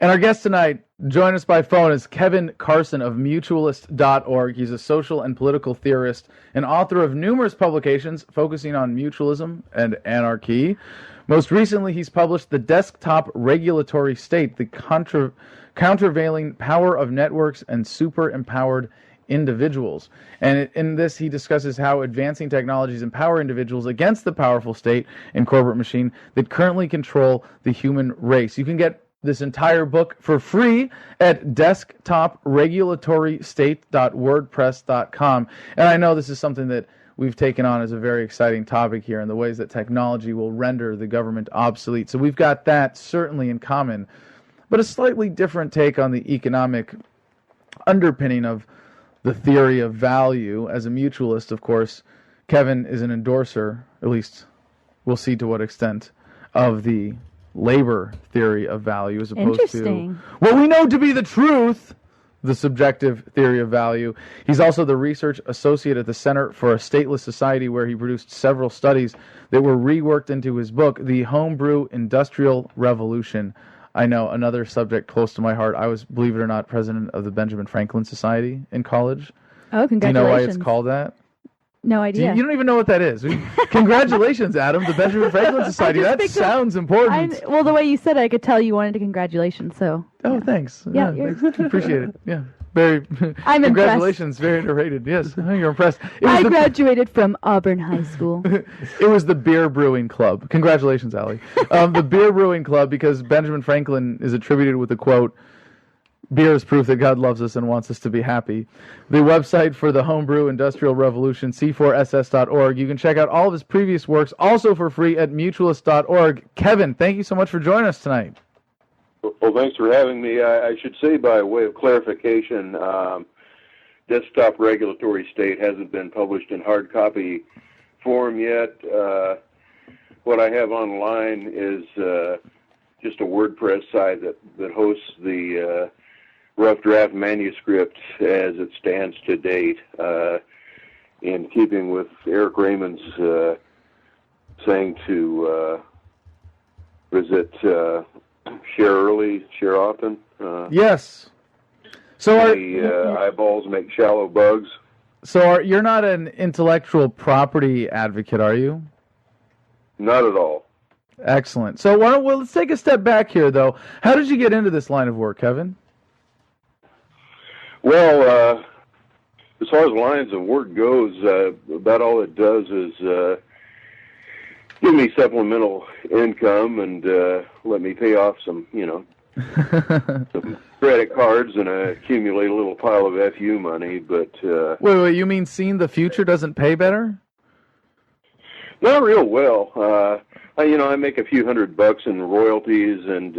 And our guest tonight, join us by phone, is Kevin Carson of Mutualist.org. He's a social and political theorist and author of numerous publications focusing on mutualism and anarchy. Most recently, he's published The Desktop Regulatory State, the Countervailing Power of Networks and Super-Empowered Individuals. And in this, he discusses how advancing technologies empower individuals against the powerful state and corporate machine that currently control the human race. You can get this entire book for free at desktopregulatory.wordpress.com. And I know this is something that we've taken on as a very exciting topic here in the ways that technology will render the government obsolete. So we've got that certainly in common, but a slightly different take on the economic underpinning of the theory of value. As a mutualist, of course, Kevin is an endorser, at least we'll see to what extent, of the labor theory of value as opposed to what we know to be the truth, the subjective theory of value. He's also the research associate at the Center for a Stateless Society, where he produced several studies that were reworked into his book, The Homebrew Industrial Revolution. I know, another subject close to my heart. I was, believe it or not, president of the Benjamin Franklin Society in college. Oh, congratulations. Do you know why it's called that? No idea. You don't even know what that is. Congratulations, Adam, the Benjamin Franklin Society. That sounds important. Well, the way you said it, I could tell you wanted to congratulations. So. Oh, thanks. Yeah, thanks. Appreciate it. Yeah, very. I'm congratulations, very underrated. Yes, you're impressed. I graduated from Auburn High School. It was the Beer Brewing Club. Congratulations, Allie. The Beer Brewing Club, because Benjamin Franklin is attributed with the quote, "Beer is proof that God loves us and wants us to be happy." The website for the Homebrew Industrial Revolution, c4ss.org. You can check out all of his previous works, also for free at mutualist.org. Kevin, thank you so much for joining us tonight. Well, thanks for having me. I should say, by way of clarification, Desktop Regulatory State hasn't been published in hard copy form yet. What I have online is just a WordPress site that hosts the rough draft manuscript as it stands to date, in keeping with Eric Raymond's saying to visit share early, share often. Yes. So eyeballs make shallow bugs. So you're not an intellectual property advocate, are you? Not at all. Excellent. So let's take a step back here, though. How did you get into this line of work, Kevin? Well, as far as lines of work goes, about all it does is give me supplemental income and let me pay off some, some credit cards and accumulate a little pile of FU money. But wait, you mean seeing the future doesn't pay better? Not real well. I make a few $100 in royalties and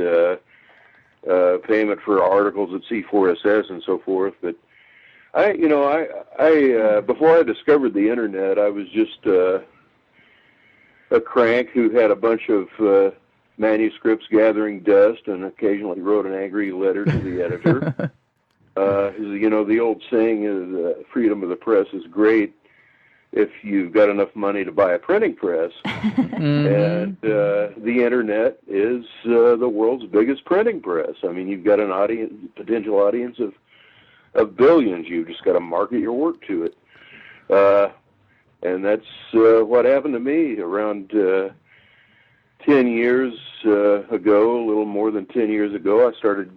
payment for articles at C4SS and so forth. But I before I discovered the internet, I was just a crank who had a bunch of manuscripts gathering dust and occasionally wrote an angry letter to the editor. The old saying is freedom of the press is great if you've got enough money to buy a printing press. And the internet is the world's biggest printing press. I mean, you've got an potential audience of billions. You've just got to market your work to it. And that's what happened to me around 10 years ago, a little more than 10 years ago. I started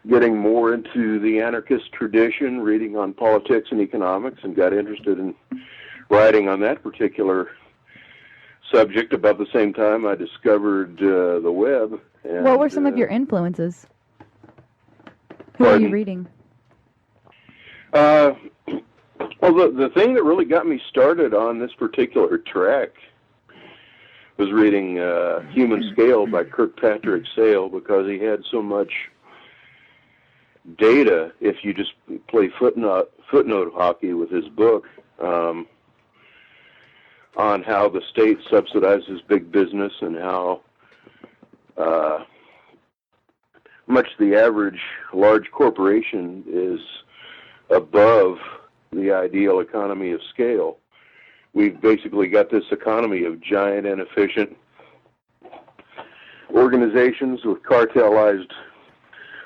getting more into the anarchist tradition, reading on politics and economics, and got interested in writing on that particular subject about the same time I discovered the web. And, what were some of your influences? Who are you reading? Well, the thing that really got me started on this particular track was reading Human Scale by Kirkpatrick Sale, because he had so much data, if you just play footnote hockey with his book, on how the state subsidizes big business and how much the average large corporation is above the ideal economy of scale. We've basically got this economy of giant, inefficient organizations with cartelized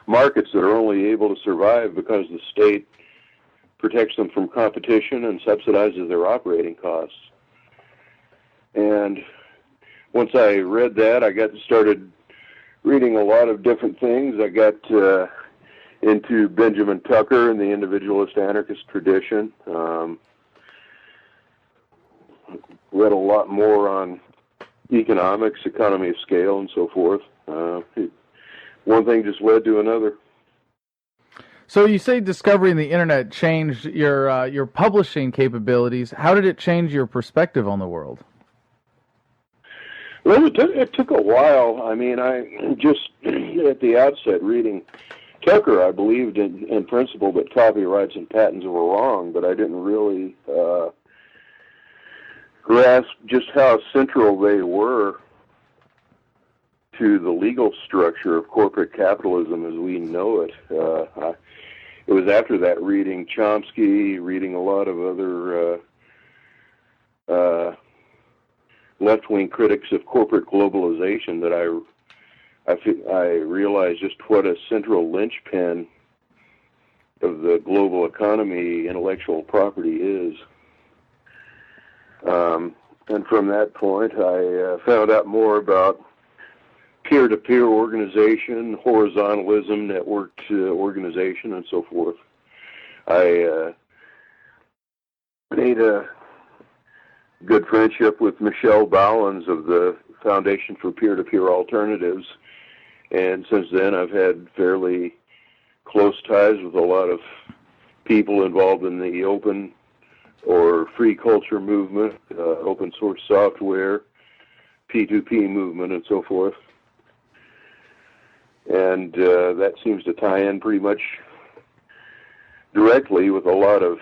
markets that are only able to survive because the state protects them from competition and subsidizes their operating costs. And once I read that, I started reading a lot of different things. I got into Benjamin Tucker and the individualist anarchist tradition. Read a lot more on economics, economy of scale, and so forth. One thing just led to another. So you say discovering the internet changed your publishing capabilities. How did it change your perspective on the world? Well, it took a while. I mean, I just, at the outset, reading Tucker, I believed in principle that copyrights and patents were wrong, but I didn't really grasp just how central they were to the legal structure of corporate capitalism as we know it. It was after that, reading Chomsky, reading a lot of other left-wing critics of corporate globalization, that I realized just what a central linchpin of the global economy intellectual property is. And from that point, I found out more about peer-to-peer organization, horizontalism, networked organization, and so forth. I made a good friendship with Michelle Bowens of the Foundation for Peer-to-Peer Alternatives, and since then I've had fairly close ties with a lot of people involved in the open or free culture movement, open source software, P2P movement, and so forth. And that seems to tie in pretty much directly with a lot of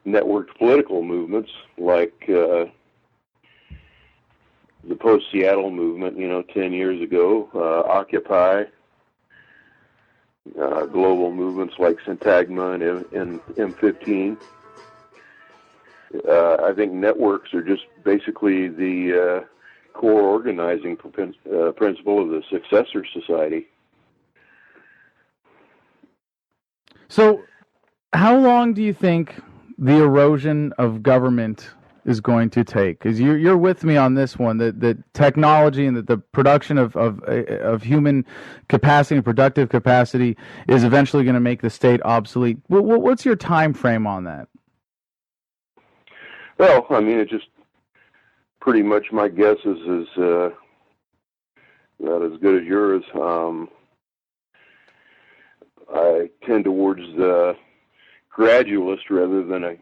networked political movements, like the post-Seattle movement, 10 years ago, Occupy, global movements like Syntagma and M15. I think networks are just basically the core organizing principle of the successor society. So, how long do you think the erosion of government is going to take? Because you're with me on this one, that technology and that the production of human capacity and productive capacity is eventually going to make the state obsolete. What's your time frame on that? Well, I mean, it just pretty much, my guess is not as good as yours. I tend towards the gradualist rather than a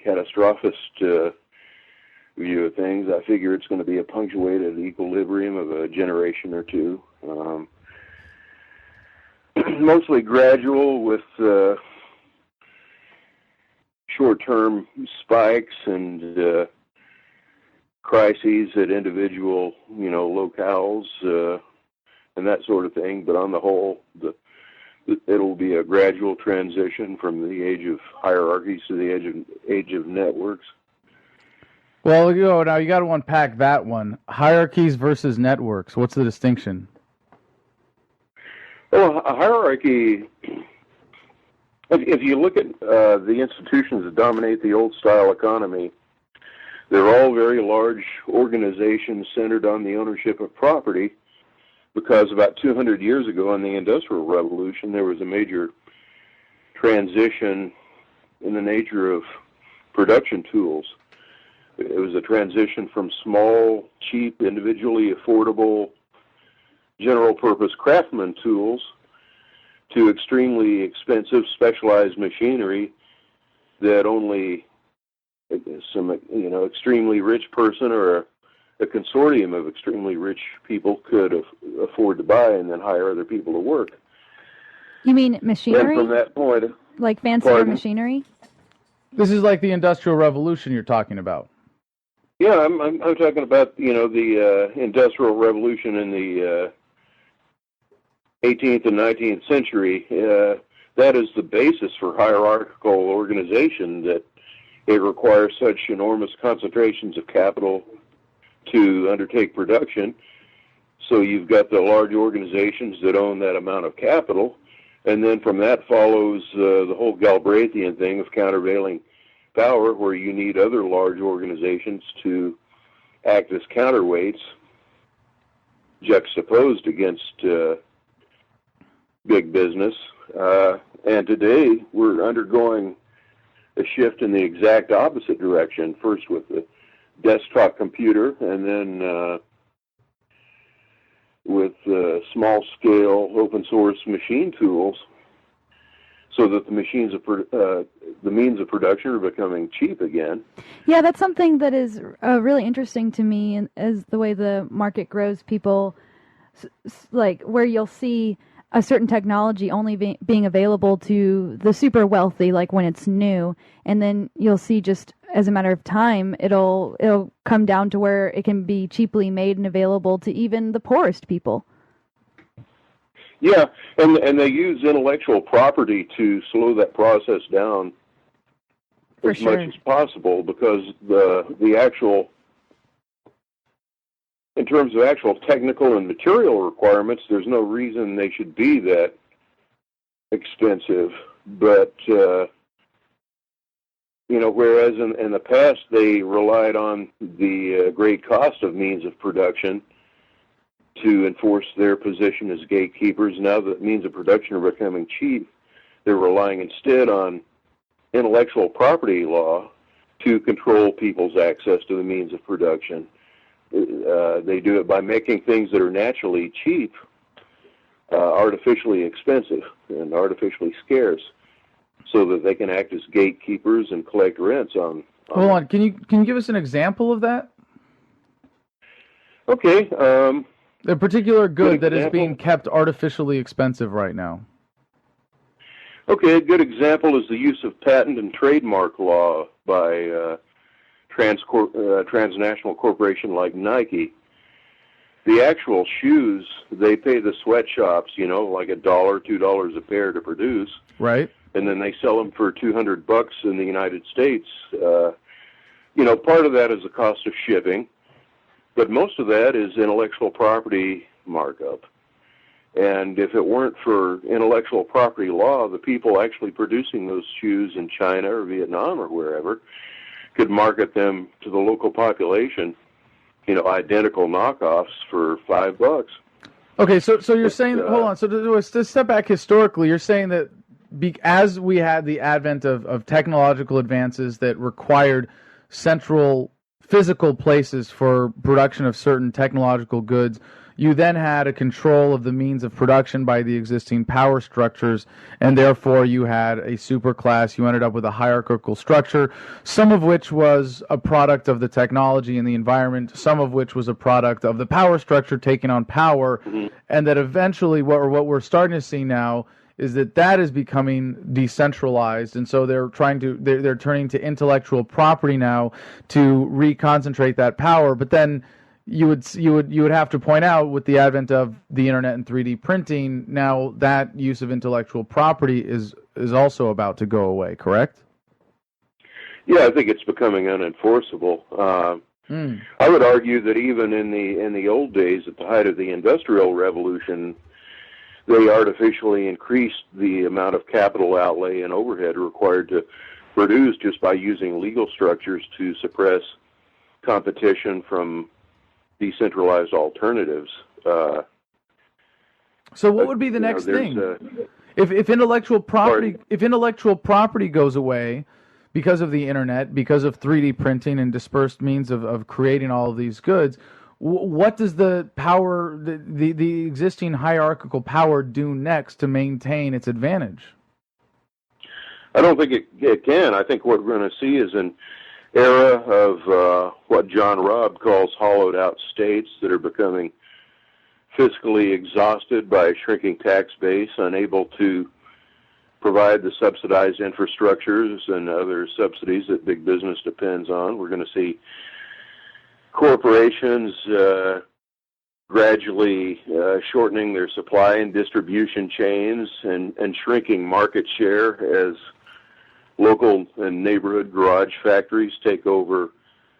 catastrophist view of things. I figure it's going to be a punctuated equilibrium of a generation or two. Mostly gradual, with short-term spikes and crises at individual, locales and that sort of thing. But on the whole, it'll be a gradual transition from the age of hierarchies to the age of networks. Well, now you got to unpack that one. Hierarchies versus networks. What's the distinction? Well, a hierarchy, if you look at the institutions that dominate the old-style economy, they're all very large organizations centered on the ownership of property, because about 200 years ago in the Industrial Revolution, there was a major transition in the nature of production tools. It was a transition from small, cheap, individually affordable, general-purpose craftsman tools to extremely expensive, specialized machinery that only some, extremely rich person or a consortium of extremely rich people could afford to buy and then hire other people to work. You mean machinery? And from that point, like fancier machinery? This is like the Industrial Revolution you're talking about. Yeah, I'm talking about the Industrial Revolution in the 18th and 19th century. That is the basis for hierarchical organization, that it requires such enormous concentrations of capital to undertake production, So you've got the large organizations that own that amount of capital, and then from that follows the whole Galbraithian thing of countervailing power, where you need other large organizations to act as counterweights, juxtaposed against big business. And today we're undergoing a shift in the exact opposite direction, first with the desktop computer, and then with small-scale open-source machine tools, so that the means of production are becoming cheap again. Yeah, that's something that is really interesting to me, and as the way the market grows, people like where you'll see a certain technology only being available to the super wealthy, like when it's new, and then you'll see just as a matter of time, it'll come down to where it can be cheaply made and available to even the poorest people. Yeah, and they use intellectual property to slow that process down as much as possible, because the actual, in terms of actual technical and material requirements, there's no reason they should be that expensive. But whereas in the past they relied on the great cost of means of production to enforce their position as gatekeepers, now that means of production are becoming cheap, they're relying instead on intellectual property law to control people's access to the means of production. They do it by making things that are naturally cheap artificially expensive and artificially scarce, so that they can act as gatekeepers and collect rents on. Hold on, can you give us an example of that? Okay. A particular good that is being kept artificially expensive right now. Okay, a good example is the use of patent and trademark law by transnational corporation like Nike. The actual shoes, they pay the sweatshops, like $1, $2 a pair to produce. Right. And then they sell them for $200 in the United States. Part of that is the cost of shipping, but most of that is intellectual property markup. And if it weren't for intellectual property law, the people actually producing those shoes in China or Vietnam or wherever could market them to the local population, identical knockoffs for $5. Okay, so you're saying, hold on, so to step back historically, you're saying that as we had the advent of technological advances that required central physical places for production of certain technological goods, you then had a control of the means of production by the existing power structures, and therefore you had a superclass. You ended up with a hierarchical structure, some of which was a product of the technology and the environment, some of which was a product of the power structure taking on power, and that eventually what we're starting to see now is that is becoming decentralized, and so they're turning to intellectual property now to reconcentrate that power. But then you would have to point out, with the advent of the internet and 3D printing, now that use of intellectual property is also about to go away, correct? Yeah, I think it's becoming unenforceable. I would argue that even in the old days, at the height of the Industrial Revolution, they artificially increased the amount of capital outlay and overhead required to produce just by using legal structures to suppress competition from decentralized alternatives. So what would be the next thing? If intellectual property goes away because of the internet, because of 3D printing and dispersed means of creating all of these goods, what does the power, the existing hierarchical power, do next to maintain its advantage? I don't think it can. I think what we're going to see is an era of what John Robb calls hollowed out states that are becoming fiscally exhausted by a shrinking tax base, unable to provide the subsidized infrastructures and other subsidies that big business depends on. We're going to see corporations gradually shortening their supply and distribution chains and shrinking market share as local and neighborhood garage factories take over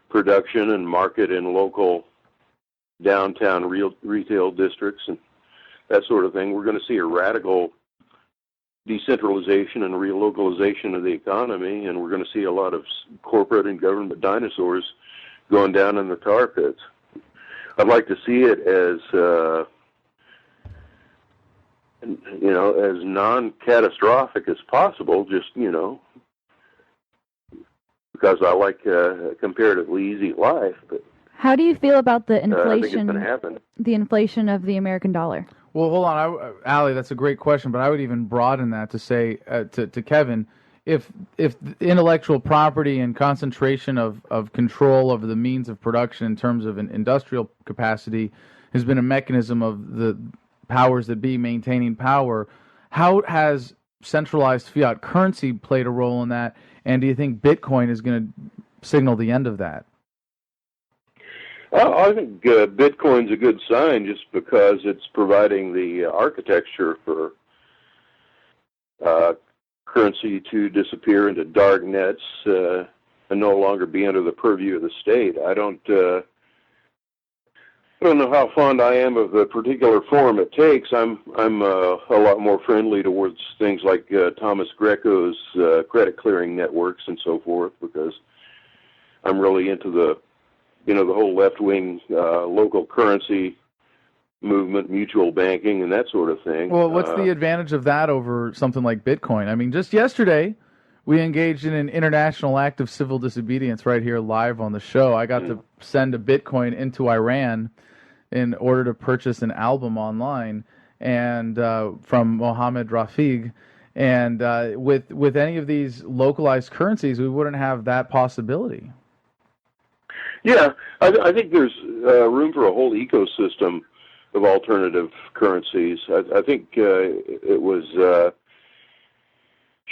production and market in local downtown retail districts and that sort of thing. We're going to see a radical decentralization and relocalization of the economy, and we're going to see a lot of corporate and government dinosaurs going down in the tar pits. I'd like to see it as as non-catastrophic as possible, just, because I like a comparatively easy life. But how do you feel about the I think it's inflation? going to happen. The inflation of the American dollar. Well, hold on, Allie, that's a great question, but I would even broaden that to say to Kevin, if intellectual property and concentration of control over the means of production in terms of an industrial capacity has been a mechanism of the powers that be maintaining power, how has centralized fiat currency played a role in that? And do you think Bitcoin is going to signal the end of that? I think Bitcoin's a good sign just because it's providing the architecture for currency to disappear into dark nets and no longer be under the purview of the state. I don't know how fond I am of the particular form it takes. I'm a lot more friendly towards things like Thomas Greco's credit clearing networks and so forth, because I'm really into the whole left-wing local currency movement, mutual banking, and that sort of thing. Well, what's the advantage of that over something like Bitcoin? I mean, just yesterday, we engaged in an international act of civil disobedience right here live on the show. I got to send a Bitcoin into Iran in order to purchase an album online and from Mohammed Rafiq. And with any of these localized currencies, we wouldn't have that possibility. Yeah, I think there's room for a whole ecosystem of alternative currencies. I think it was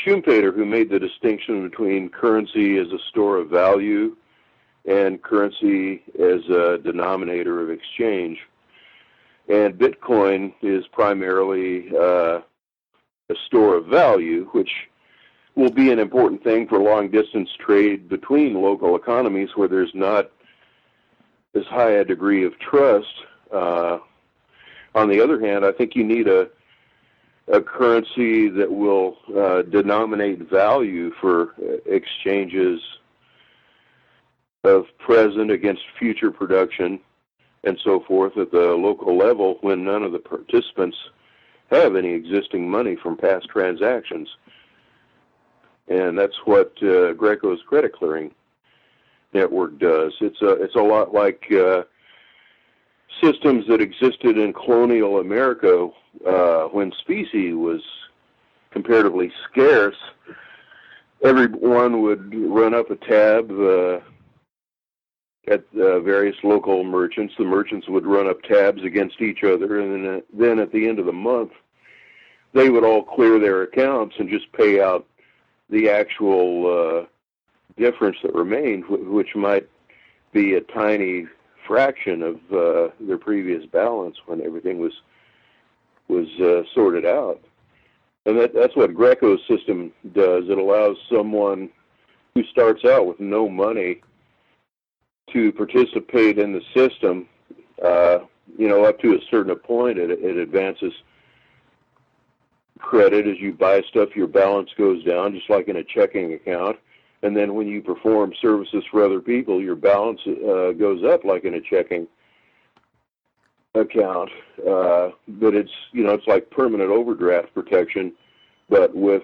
Schumpeter who made the distinction between currency as a store of value and currency as a denominator of exchange. And Bitcoin is primarily a store of value, which will be an important thing for long-distance trade between local economies where there's not as high a degree of trust. On the other hand, I think you need a currency that will denominate value for exchanges of present against future production and so forth at the local level when none of the participants have any existing money from past transactions. And that's what Greco's credit clearing network does. It's a lot like systems that existed in colonial America when specie was comparatively scarce. Everyone would run up a tab at various local merchants. The merchants would run up tabs against each other, and then at the end of the month, they would all clear their accounts and just pay out the actual difference that remained, which might be a tiny fraction of their previous balance when everything was sorted out. And that's what Greco's system does. It allows someone who starts out with no money to participate in the system. Up to a certain point, it advances credit. As you buy stuff, your balance goes down, just like in a checking account. And then when you perform services for other people, your balance goes up like in a checking account. But it's like permanent overdraft protection, but with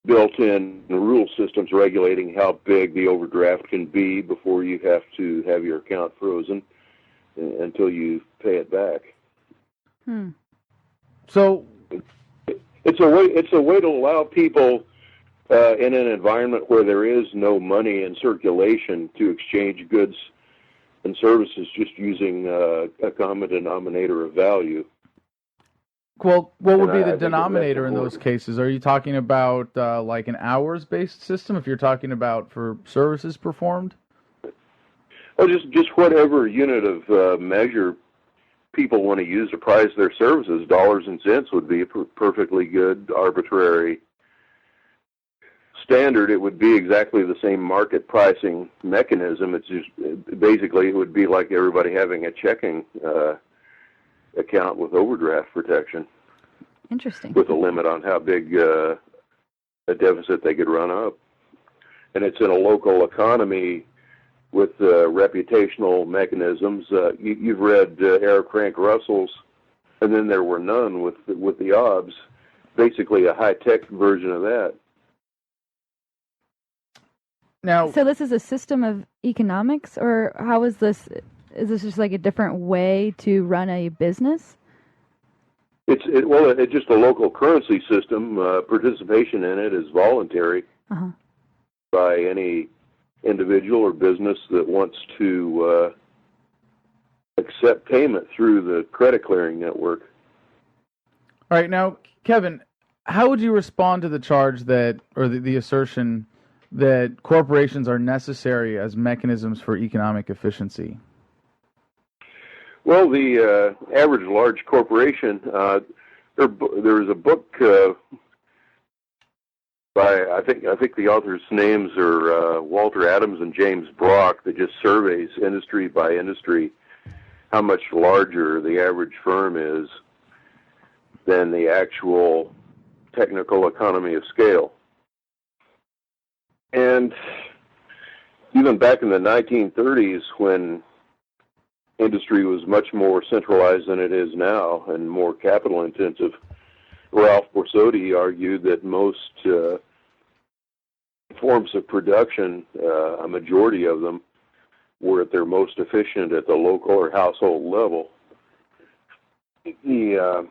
built-in rule systems regulating how big the overdraft can be before you have to have your account frozen until you pay it back. So it's a way to allow people in an environment where there is no money in circulation to exchange goods and services just using a common denominator of value. Well, what would be the denominator in those cases? Are you talking about like an hours-based system if you're talking about for services performed? Oh, just whatever unit of measure people want to use to price their services. Dollars and cents would be a perfectly good arbitrary standard, it would be exactly the same market pricing mechanism. It's just basically it would be like everybody having a checking account with overdraft protection. Interesting. With a limit on how big a deficit they could run up. And it's in a local economy with reputational mechanisms. You've read Eric Crank Russell's, and then there were none with the OBS. Basically, a high-tech version of that. Now, so this is a system of economics, or how is this? Is this just like a different way to run a business? It's just a local currency system. Participation in it is voluntary by any individual or business that wants to accept payment through the credit clearing network. All right, now, Kevin, how would you respond to the charge that, or the assertion that corporations are necessary as mechanisms for economic efficiency? Well, the average large corporation, there is a book by I think the authors' names are Walter Adams and James Brock, that just surveys industry by industry how much larger the average firm is than the actual technical economy of scale. And even back in the 1930s, when industry was much more centralized than it is now and more capital intensive, Ralph Borsodi argued that most forms of production, a majority of them, were at their most efficient at the local or household level. The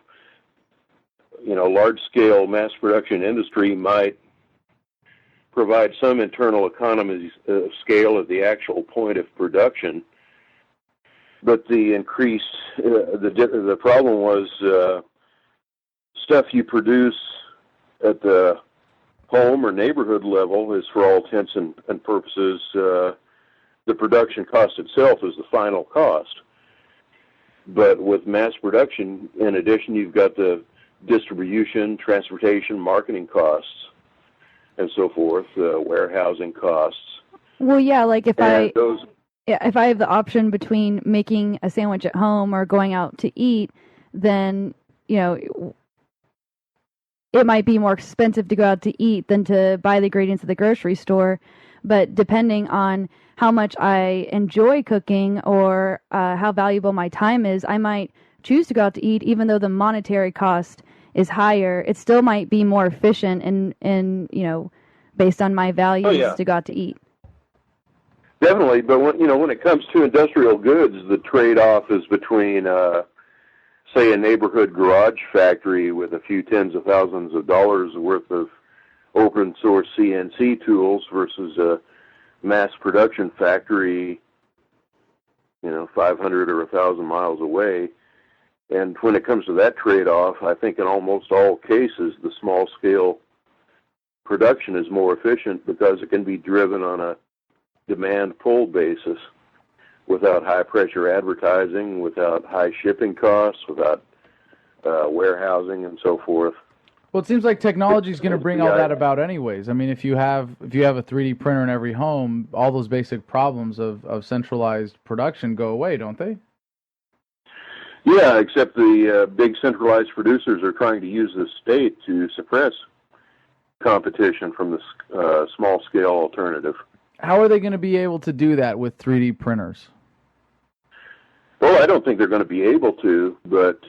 large-scale mass production industry might provide some internal economies of scale at the actual point of production, but the increased the problem was stuff you produce at the home or neighborhood level is, for all intents and purposes, the production cost itself is the final cost. But with mass production, in addition, you've got the distribution, transportation, marketing costs, and so forth, warehousing costs. Well, yeah, like if I have the option between making a sandwich at home or going out to eat, then, it might be more expensive to go out to eat than to buy the ingredients at the grocery store. But depending on how much I enjoy cooking or how valuable my time is, I might choose to go out to eat, even though the monetary cost is higher. It still might be more efficient and based on my values to go out to eat. Definitely, but when it comes to industrial goods, the trade-off is between, say, a neighborhood garage factory with a few tens of thousands of dollars worth of open-source CNC tools versus a mass production factory, 500 or 1,000 miles away. And when it comes to that trade-off, I think in almost all cases, the small-scale production is more efficient because it can be driven on a demand-pull basis without high-pressure advertising, without high shipping costs, without warehousing, and so forth. Well, it seems like technology is going to bring all that about anyways. I mean, if you have a 3D printer in every home, all those basic problems of centralized production go away, don't they? Yeah, except the big centralized producers are trying to use the state to suppress competition from the small-scale alternative. How are they going to be able to do that with 3D printers? Well, I don't think they're going to be able to, but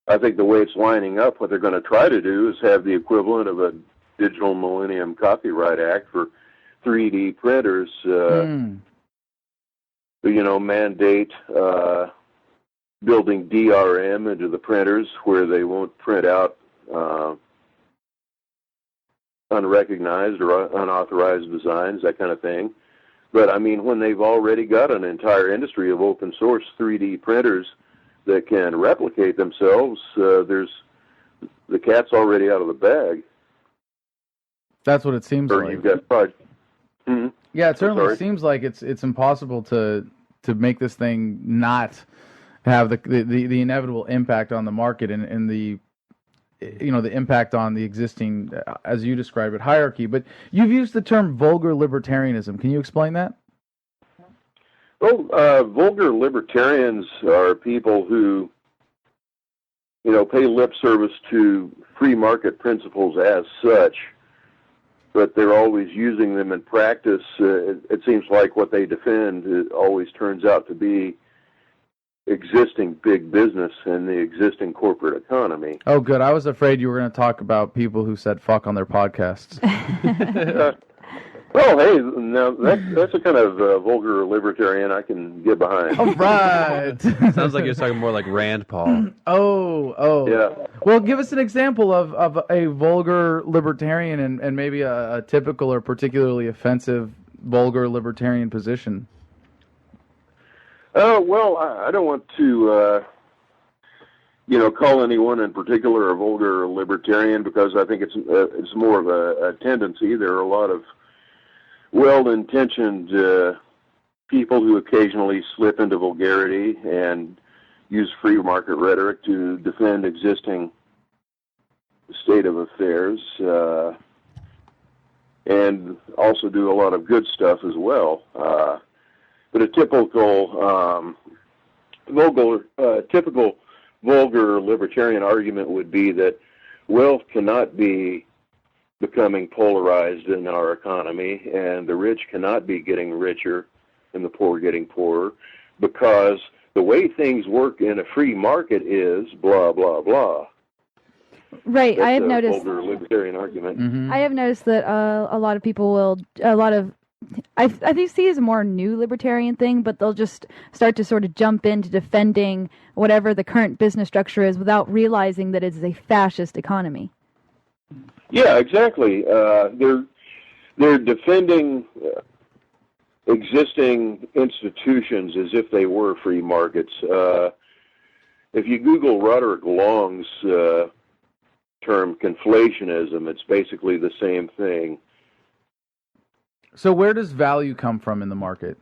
I think the way it's lining up, what they're going to try to do is have the equivalent of a Digital Millennium Copyright Act for 3D printers, mandate building DRM into the printers where they won't print out unrecognized or unauthorized designs, that kind of thing. But, I mean, when they've already got an entire industry of open source 3D printers that can replicate themselves, the cat's already out of the bag. That's what it seems like. You've got Yeah, it certainly seems like it's impossible to make this thing not have the inevitable impact on the market and the the impact on the existing, as you describe it, hierarchy. But you've used the term vulgar libertarianism. Can you explain that? Well, vulgar libertarians are people who, pay lip service to free market principles as such, but they're always using them in practice. It seems like what they defend always turns out to be existing big business and the existing corporate economy. Oh, good. I was afraid you were going to talk about people who said fuck on their podcasts. Well, hey, now that's a kind of vulgar libertarian I can get behind. All right. Sounds like you're talking more like Rand Paul. Oh. Yeah. Well, give us an example of a vulgar libertarian and maybe a typical or particularly offensive vulgar libertarian position. Well, I don't want to, call anyone in particular a vulgar libertarian because I think it's more of a tendency. There are a lot of well-intentioned people who occasionally slip into vulgarity and use free market rhetoric to defend existing state of affairs, and also do a lot of good stuff as well. But a typical vulgar libertarian argument would be that wealth cannot be becoming polarized in our economy, and the rich cannot be getting richer and the poor getting poorer, because the way things work in a free market is blah, blah, blah. Right. That's I have a noticed. vulgar libertarian argument. Mm-hmm. I have noticed that a lot of people will, I think see it as a more new libertarian thing, but they'll just start to sort of jump into defending whatever the current business structure is without realizing that it's a fascist economy. Yeah, exactly. They're defending existing institutions as if they were free markets. If you Google Roderick Long's term conflationism, it's basically the same thing. So where does value come from in the market?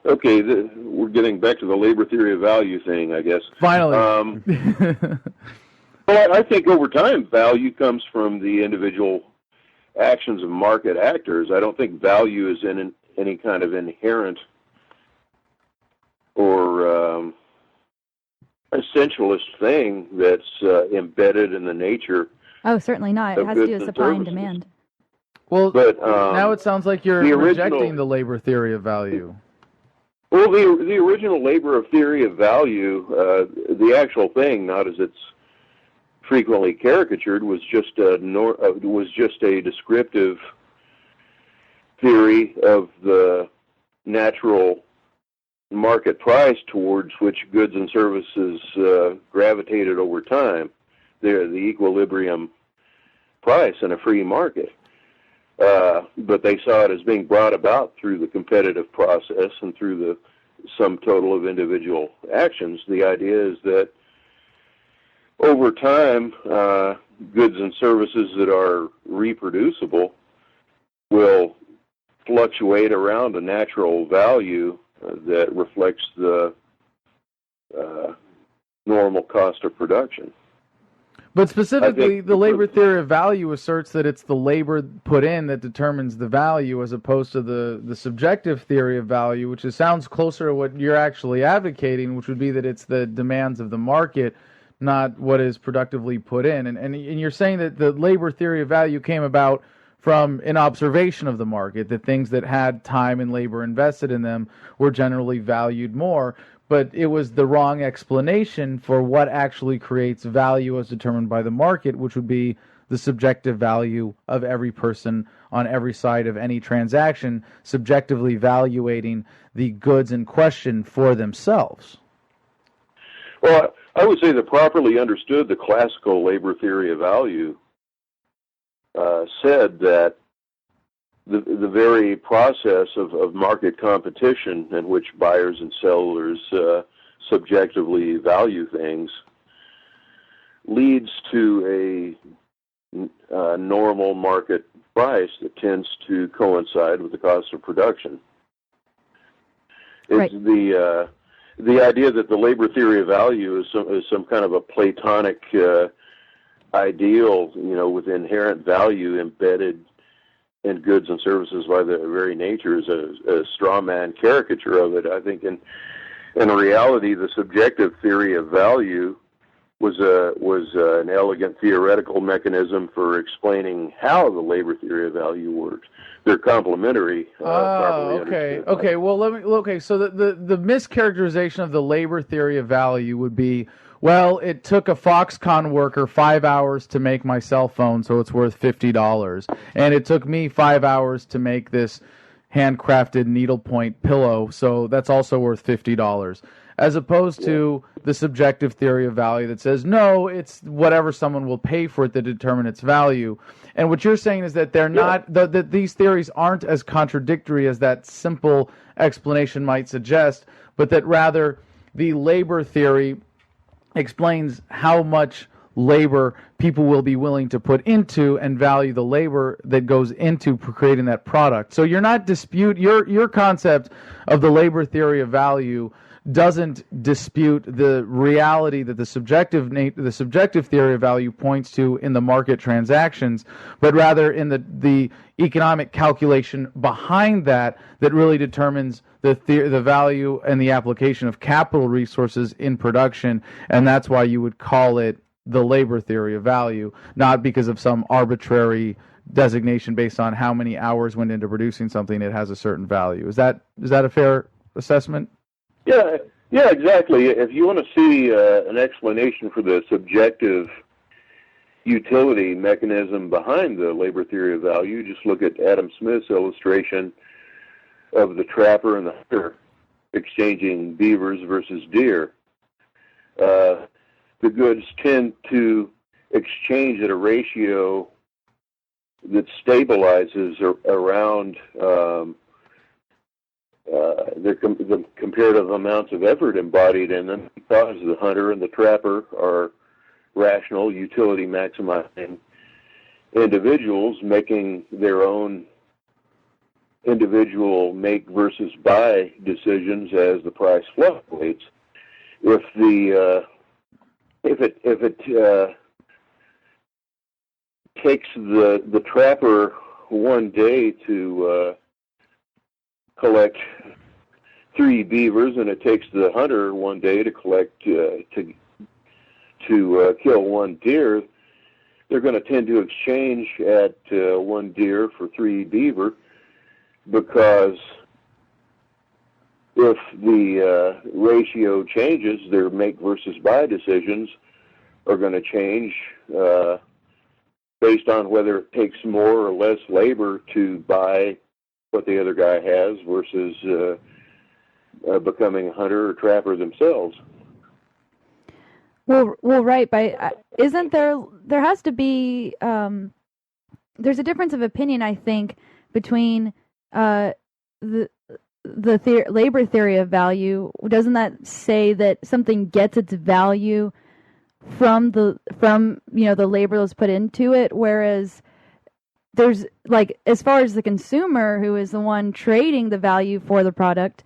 Okay, we're getting back to the labor theory of value thing, I guess. Finally. Well, I think over time, value comes from the individual actions of market actors. I don't think value is in any kind of inherent or essentialist thing that's embedded in the nature. Oh, certainly not. It has to do with supply and demand. Well, but now it sounds like you're rejecting the labor theory of value. Well, the original labor of theory of value, the actual thing, not as it's frequently caricatured, was just a descriptive theory of the natural market price towards which goods and services gravitated over time. They're the equilibrium price in a free market. But they saw it as being brought about through the competitive process and through the sum total of individual actions. The idea is that over time, goods and services that are reproducible will fluctuate around a natural value that reflects the normal cost of production. But specifically, the labor theory of value asserts that it's the labor put in that determines the value, as opposed to the subjective theory of value, which sounds closer to what you're actually advocating, which would be that it's the demands of the market, not what is productively put in. And you're saying that the labor theory of value came about from an observation of the market, that things that had time and labor invested in them were generally valued more. But it was the wrong explanation for what actually creates value as determined by the market, which would be the subjective value of every person on every side of any transaction, subjectively evaluating the goods in question for themselves. Well, I would say that properly understood, the classical labor theory of value said that the very process of market competition in which buyers and sellers subjectively value things leads to a normal market price that tends to coincide with the cost of production. Right. the idea that the labor theory of value is some kind of a Platonic ideal, with inherent value embedded in goods and services by the very nature, is a straw man caricature of it. I think in reality, the subjective theory of value was an elegant theoretical mechanism for explaining how the labor theory of value works. They're complementary. Okay. Well, so the mischaracterization of the labor theory of value would be, well, it took a Foxconn worker 5 hours to make my cell phone, so it's worth $50, and it took me 5 hours to make this handcrafted needlepoint pillow, so that's also worth $50. As opposed to the subjective theory of value that says, no, it's whatever someone will pay for it to determine its value. And what you're saying is that they're not, that these theories aren't as contradictory as that simple explanation might suggest, but that rather the labor theory explains how much labor people will be willing to put into and value the labor that goes into creating that product. So you're not your concept of the labor theory of value doesn't dispute the reality that the subjective theory of value points to in the market transactions, but rather in the economic calculation behind that really determines the value and the application of capital resources in production, and that's why you would call it the labor theory of value, not because of some arbitrary designation based on how many hours went into producing something. It has a certain value. Is that a fair assessment? Yeah, exactly. If you want to see an explanation for the subjective utility mechanism behind the labor theory of value, just look at Adam Smith's illustration of the trapper and the hunter exchanging beavers versus deer. The goods tend to exchange at a ratio that stabilizes around the comparative amounts of effort embodied in them, because the hunter and the trapper are rational, utility maximizing individuals making their own individual make versus buy decisions as the price fluctuates. If it takes the trapper one day to collect 3 beavers, and it takes the hunter one day to collect to kill 1 deer, they're going to tend to exchange at 1 deer for 3 beaver, because if the ratio changes, their make versus buy decisions are going to change based on whether it takes more or less labor to buy what the other guy has versus becoming a hunter or trapper themselves. Well, right. Isn't there has to be there's a difference of opinion, I think, between the labor theory of value. Doesn't that say that something gets its value from the labor that's put into it, whereas there's, like, as far as the consumer, who is the one trading the value for the product,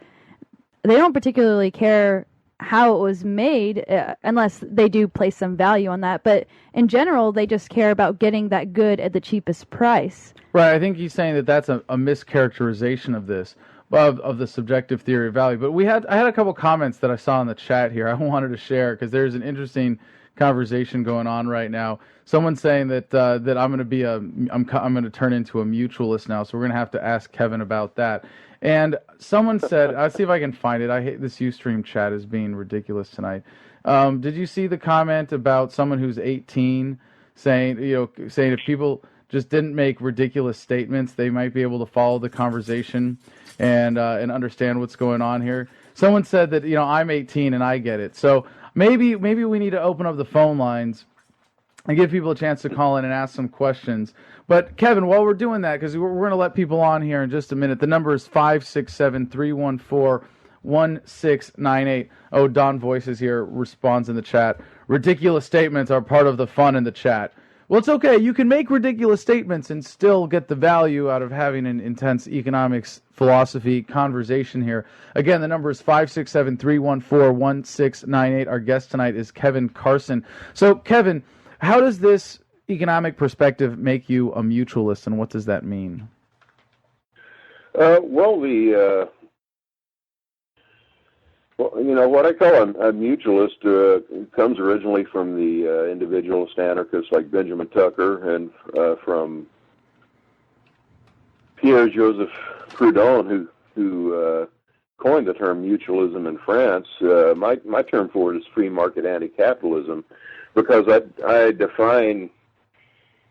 they don't particularly care how it was made, unless they do place some value on that. But in general, they just care about getting that good at the cheapest price. Right. I think he's saying that that's a mischaracterization of this, of the subjective theory of value. But I had a couple comments that I saw in the chat here I wanted to share, because there's an interesting conversation going on right now. Someone's saying that I'm going to be I'm going to turn into a mutualist now, so we're going to have to ask Kevin about that. And someone said, I'll see if I can find it. I hate this Ustream chat is being ridiculous tonight. Did you see the comment about someone who's 18 saying if people just didn't make ridiculous statements, they might be able to follow the conversation and understand what's going on here? Someone said that, I'm 18 and I get it. So maybe we need to open up the phone lines and give people a chance to call in and ask some questions. But Kevin, while we're doing that, because we're going to let people on here in just a minute, the number is 567-314-1698. Oh, Don Voices here responds in the chat. Ridiculous statements are part of the fun in the chat. Well, it's okay. You can make ridiculous statements and still get the value out of having an intense economics philosophy conversation here. Again, the number is 567-314-1698. Our guest tonight is Kevin Carson. So, Kevin, how does this economic perspective make you a mutualist, and what does that mean? What I call a mutualist comes originally from the individualist anarchists like Benjamin Tucker and from Pierre-Joseph Proudhon, who coined the term mutualism in France. My term for it is free market anti-capitalism, because I define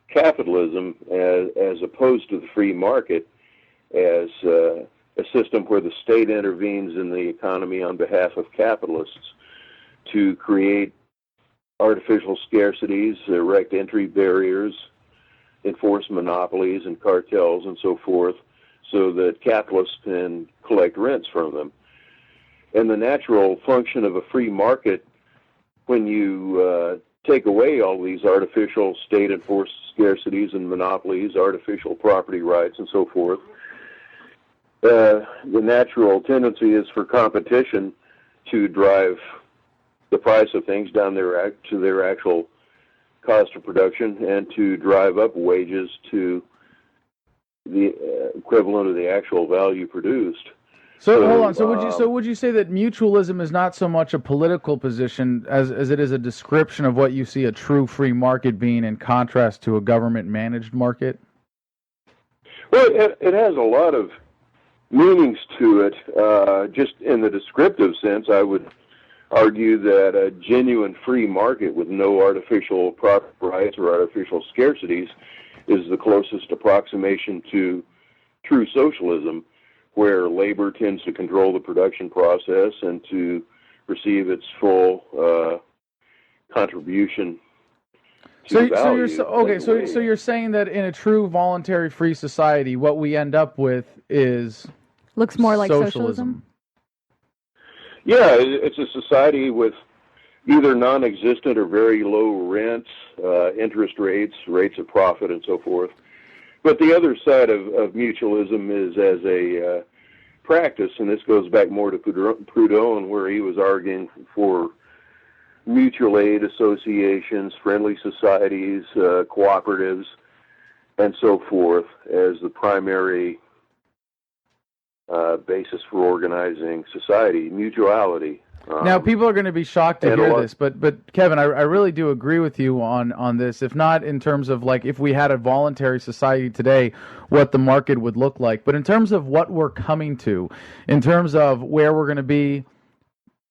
capitalism as opposed to the free market as a system where the state intervenes in the economy on behalf of capitalists to create artificial scarcities, erect entry barriers, enforce monopolies and cartels and so forth, so that capitalists can collect rents from them. And the natural function of a free market, when you take away all these artificial state-enforced scarcities and monopolies, artificial property rights and so forth, the natural tendency is for competition to drive the price of things down to their actual cost of production, and to drive up wages to the equivalent of the actual value produced. So hold on. So would you say that mutualism is not so much a political position as it is a description of what you see a true free market being, in contrast to a government-managed market? Well, it has a lot of meanings to it. Just in the descriptive sense, I would argue that a genuine free market with no artificial property rights or artificial scarcities is the closest approximation to true socialism, where labor tends to control the production process and to receive its full contribution to value. So you're saying that in a true voluntary free society, what we end up with is looks more like socialism? Yeah, it's a society with either non-existent or very low rents, interest rates, rates of profit, and so forth. But the other side of mutualism is as a practice, and this goes back more to Proudhon, where he was arguing for mutual aid associations, friendly societies, cooperatives, and so forth as the primary basis for organizing society, mutuality. Now, people are going to be shocked to hear this, but Kevin, I really do agree with you on this, if not in terms of, like, if we had a voluntary society today, what the market would look like, but in terms of what we're coming to, in terms of where we're going to be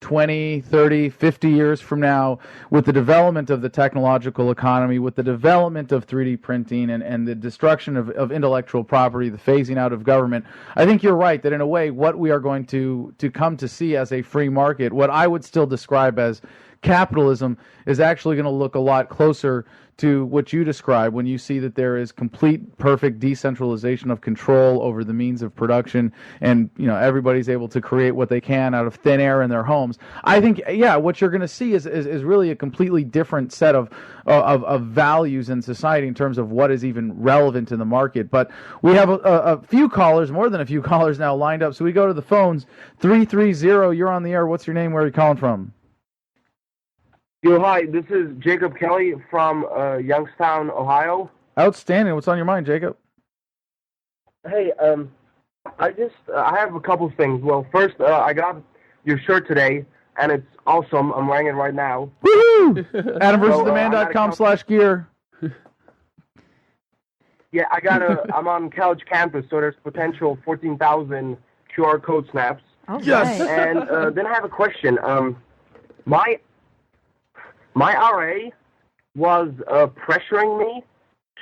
20, 30, 50 years from now, with the development of the technological economy, with the development of 3D printing and the destruction of intellectual property, the phasing out of government, I think you're right that in a way what we are going to come to see as a free market, what I would still describe as capitalism, is actually going to look a lot closer to what you describe when you see that there is complete, perfect decentralization of control over the means of production, and everybody's able to create what they can out of thin air in their homes. I think, what you're going to see is really a completely different set of values in society in terms of what is even relevant in the market. But we have a few callers, more than a few callers now lined up, so we go to the phones. 330, you're on the air. What's your name? Where are you calling from? Yo, hi, this is Jacob Kelly from Youngstown, Ohio. Outstanding. What's on your mind, Jacob? Hey, I have a couple things. Well, first, I got your shirt today, and it's awesome. I'm wearing it right now. Woohoo! AdamVersusTheMan.com/gear. Yeah, I'm on college campus, so there's potential 14,000 QR code snaps. Oh, yes! Nice. And then I have a question. My RA was pressuring me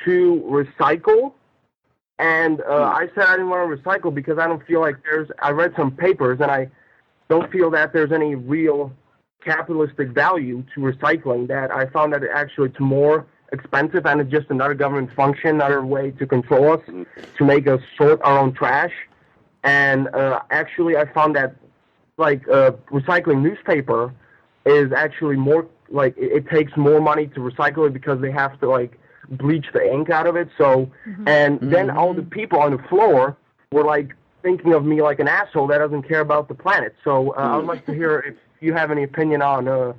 to recycle, and I said I didn't want to recycle because I don't feel like I read some papers, and I don't feel that there's any real capitalistic value to recycling, that I found that actually it's more expensive and it's just another government function, another way to control us, to make us sort our own trash. And actually I found that recycling newspaper is actually more, it takes more money to recycle it because they have to bleach the ink out of it. So, and then all the people on the floor were like thinking of me like an asshole that doesn't care about the planet. So I would like to hear if you have any opinion on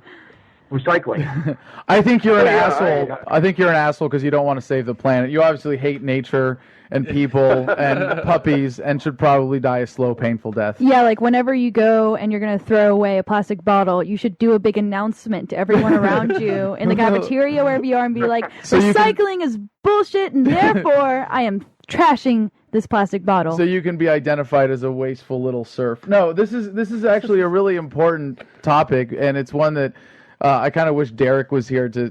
recycling. I think you're an asshole. I think you're an asshole because you don't want to save the planet. You obviously hate nature and people and puppies and should probably die a slow, painful death. Yeah, like whenever you go and you're going to throw away a plastic bottle, you should do a big announcement to everyone around you in the cafeteria, wherever you are, and be like, So recycling is bullshit, and therefore I am trashing this plastic bottle. So you can be identified as a wasteful little serf. No, this is actually a really important topic, and it's one that I kind of wish Derek was here to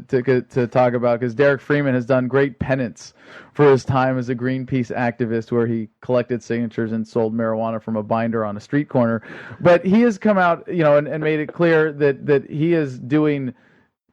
talk about, because Derek Freeman has done great penance for his time as a Greenpeace activist, where he collected signatures and sold marijuana from a binder on a street corner. But he has come out, and made it clear that he is doing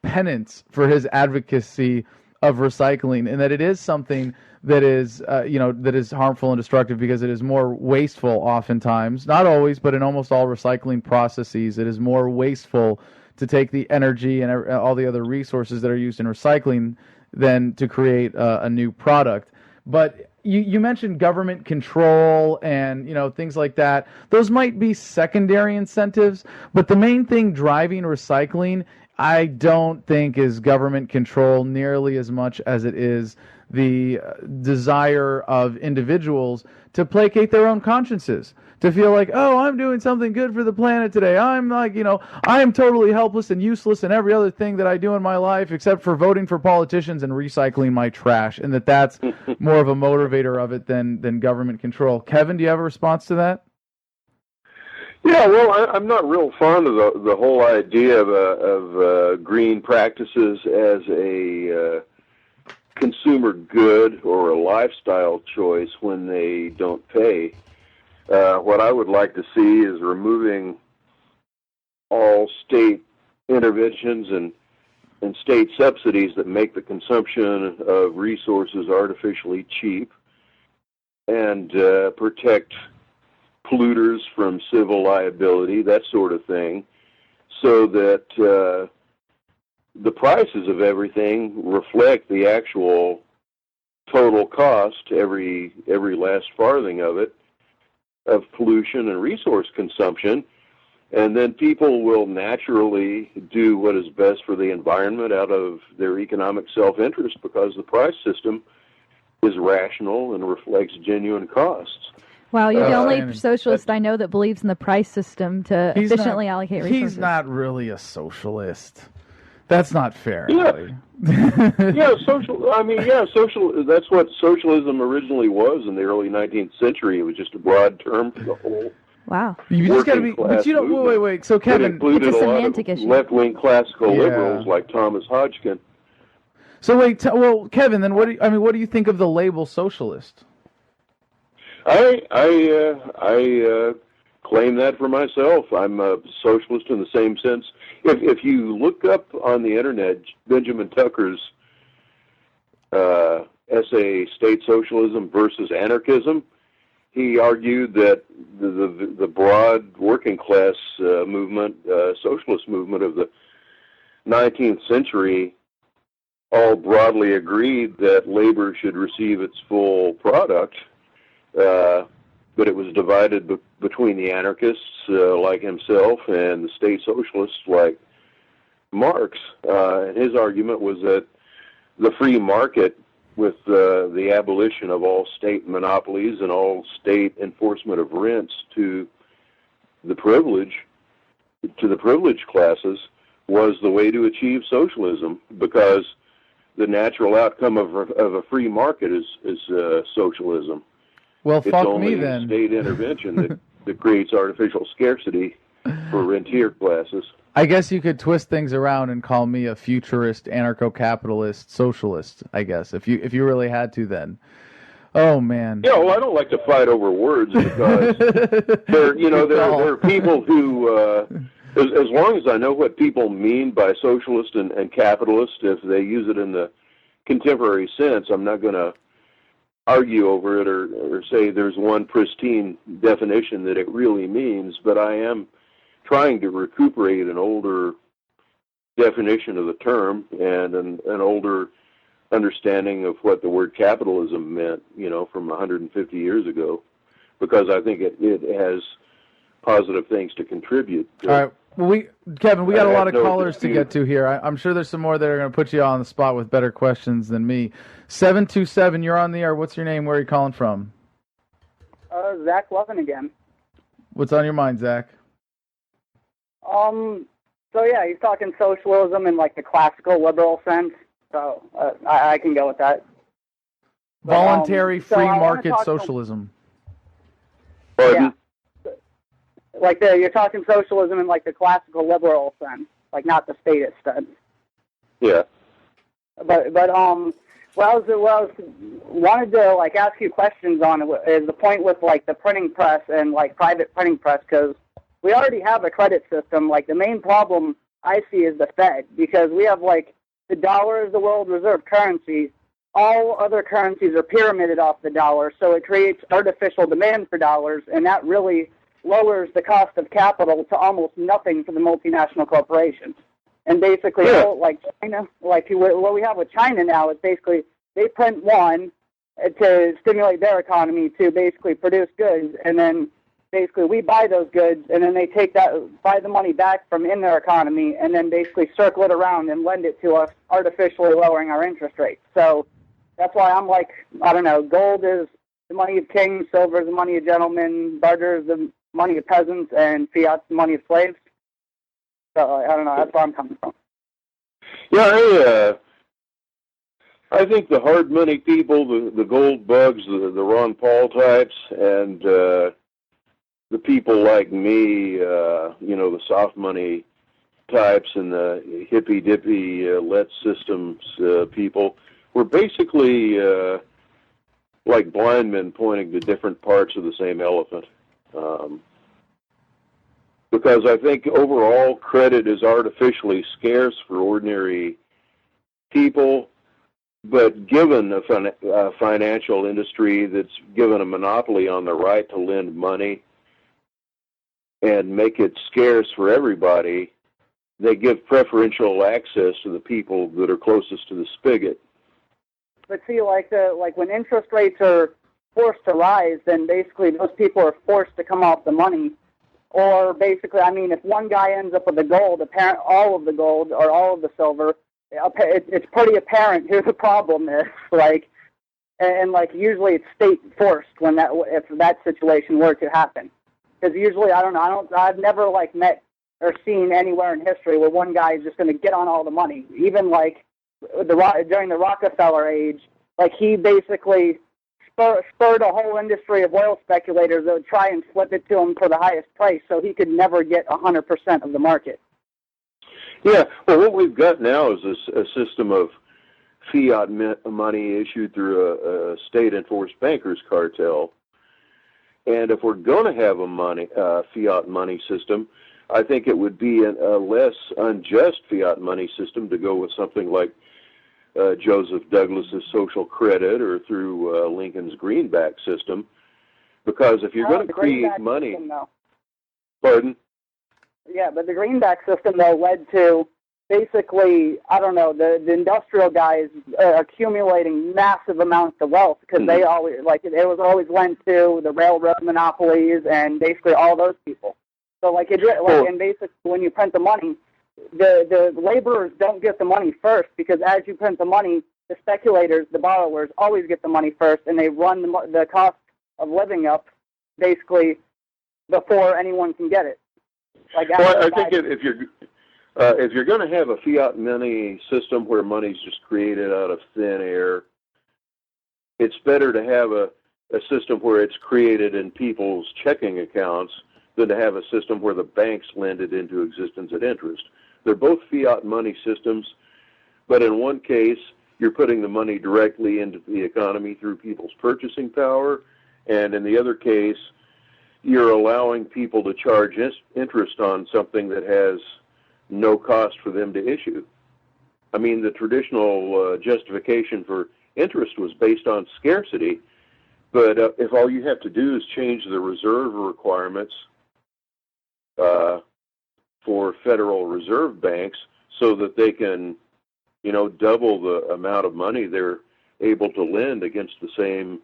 penance for his advocacy of recycling, and that it is something that is, that is harmful and destructive because it is more wasteful oftentimes, not always, but in almost all recycling processes, it is more wasteful to take the energy and all the other resources that are used in recycling than to create a new product. But you mentioned government control and things like that. Those might be secondary incentives, but the main thing driving recycling, I don't think, is government control nearly as much as it is the desire of individuals to placate their own consciences, to feel like, oh, I'm doing something good for the planet today. I'm like, I am totally helpless and useless in every other thing that I do in my life except for voting for politicians and recycling my trash, and that's more of a motivator of it than government control. Kevin, do you have a response to that? Yeah, well, I'm not real fond of the whole idea of green practices as a consumer good or a lifestyle choice when they don't pay. What I would like to see is removing all state interventions and state subsidies that make the consumption of resources artificially cheap, and protect polluters from civil liability, that sort of thing, so that the prices of everything reflect the actual total cost, every last farthing of it, of pollution and resource consumption, and then people will naturally do what is best for the environment out of their economic self-interest, because the price system is rational and reflects genuine costs. Wow, you're the only socialist I know that believes in the price system to efficiently allocate resources. He's not really a socialist. That's not fair. Yeah, Really. social. That's what socialism originally was in the early 19th century. It was just a broad term for the whole. Wow. You just got to be. But you don't. Wait. So Kevin, included it's a a lot semantic of issue. left-wing classical liberals like Thomas Hodgkin. So wait. Well, Kevin, then what do you think of the label socialist? I claim that for myself. I'm a socialist in the same sense. If you look up on the internet Benjamin Tucker's essay, State Socialism versus Anarchism, he argued that the broad working class movement, socialist movement of the 19th century, all broadly agreed that labor should receive its full product, but it was divided between the anarchists like himself and the state socialists like Marx. And his argument was that the free market, with the abolition of all state monopolies and all state enforcement of rents to the privileged classes, was the way to achieve socialism, because the natural outcome of a free market is socialism. Well, it's fuck only me then. State intervention that creates artificial scarcity for rentier classes. I guess you could twist things around and call me a futurist, anarcho-capitalist, socialist. I guess if you really had to, then. Oh man. Yeah, well, I don't like to fight over words, because there are people who, as long as I know what people mean by socialist and capitalist, if they use it in the contemporary sense, I'm not going to argue over it or say there's one pristine definition that it really means, but I am trying to recuperate an older definition of the term and an older understanding of what the word capitalism meant, from 150 years ago, because I think it has positive things to contribute. All right. Well, Kevin, we got a lot of no callers to get to here. I'm sure there's some more that are going to put you on the spot with better questions than me. 727, you're on the air. What's your name? Where are you calling from? Zach Levin again. What's on your mind, Zach? So yeah, he's talking socialism in like the classical liberal sense. So I can go with that. But, Voluntary free I market socialism. Pardon? Yeah. Like you're talking socialism in like the classical liberal sense, like not the statist sense. Yeah. But what I was wanted to like ask you questions on is the point with like the printing press and like private printing press, because we already have a credit system. Like the main problem I see is the Fed, because we have like the dollar is the world reserve currency. All other currencies are pyramided off the dollar, so it creates artificial demand for dollars, and that really lowers the cost of capital to almost nothing for the multinational corporations. And basically, like China, like what we have with China now is basically they print one to stimulate their economy to basically produce goods, and then basically we buy those goods, and then they buy the money back from in their economy, and then basically circle it around and lend it to us, artificially lowering our interest rates. So that's why I'm like, I don't know, gold is the money of kings, silver is the money of gentlemen, barter is the money of peasants, and fiat's the money of slaves. So I don't know, that's where I'm coming from. Yeah, I think the hard money people, the gold bugs, the Ron Paul types, and the people like me, the soft money types and the hippy-dippy let systems people, we're basically like blind men pointing to different parts of the same elephant. Because I think overall credit is artificially scarce for ordinary people, but given a financial industry that's given a monopoly on the right to lend money and make it scarce for everybody, they give preferential access to the people that are closest to the spigot. But see, like when interest rates are forced to rise, then basically those people are forced to come off the money. Or basically, I mean, if one guy ends up with the gold, all of the gold or all of the silver, it's pretty apparent who the problem is. And usually it's state forced if that situation were to happen. Because usually, I've never met or seen anywhere in history where one guy is just going to get on all the money. Even during the Rockefeller age, he basically spurred a whole industry of oil speculators that would try and flip it to him for the highest price, so he could never get 100% of the market. Yeah, well, what we've got now is a system of fiat money issued through a state-enforced bankers cartel. And if we're going to have a fiat money system, I think it would be a less unjust fiat money system to go with something like Joseph Douglas's social credit or through Lincoln's greenback system, because if you're going to create money, pardon? Yeah, but the greenback system though led to basically, the industrial guys accumulating massive amounts of wealth because they always it was always lent to the railroad monopolies and basically all those people. So and basically when you print the money, the laborers don't get the money first, because as you print the money, the speculators, the borrowers, always get the money first, and they run the cost of living up basically before anyone can get it. I think if you're going to have a fiat money system where money's just created out of thin air, it's better to have a system where it's created in people's checking accounts than to have a system where the banks lend it into existence at interest. They're both fiat money systems, but in one case, you're putting the money directly into the economy through people's purchasing power, and in the other case, you're allowing people to charge interest on something that has no cost for them to issue. I mean, the traditional justification for interest was based on scarcity, but if all you have to do is change the reserve requirements for Federal Reserve banks so that they can double the amount of money they're able to lend against the same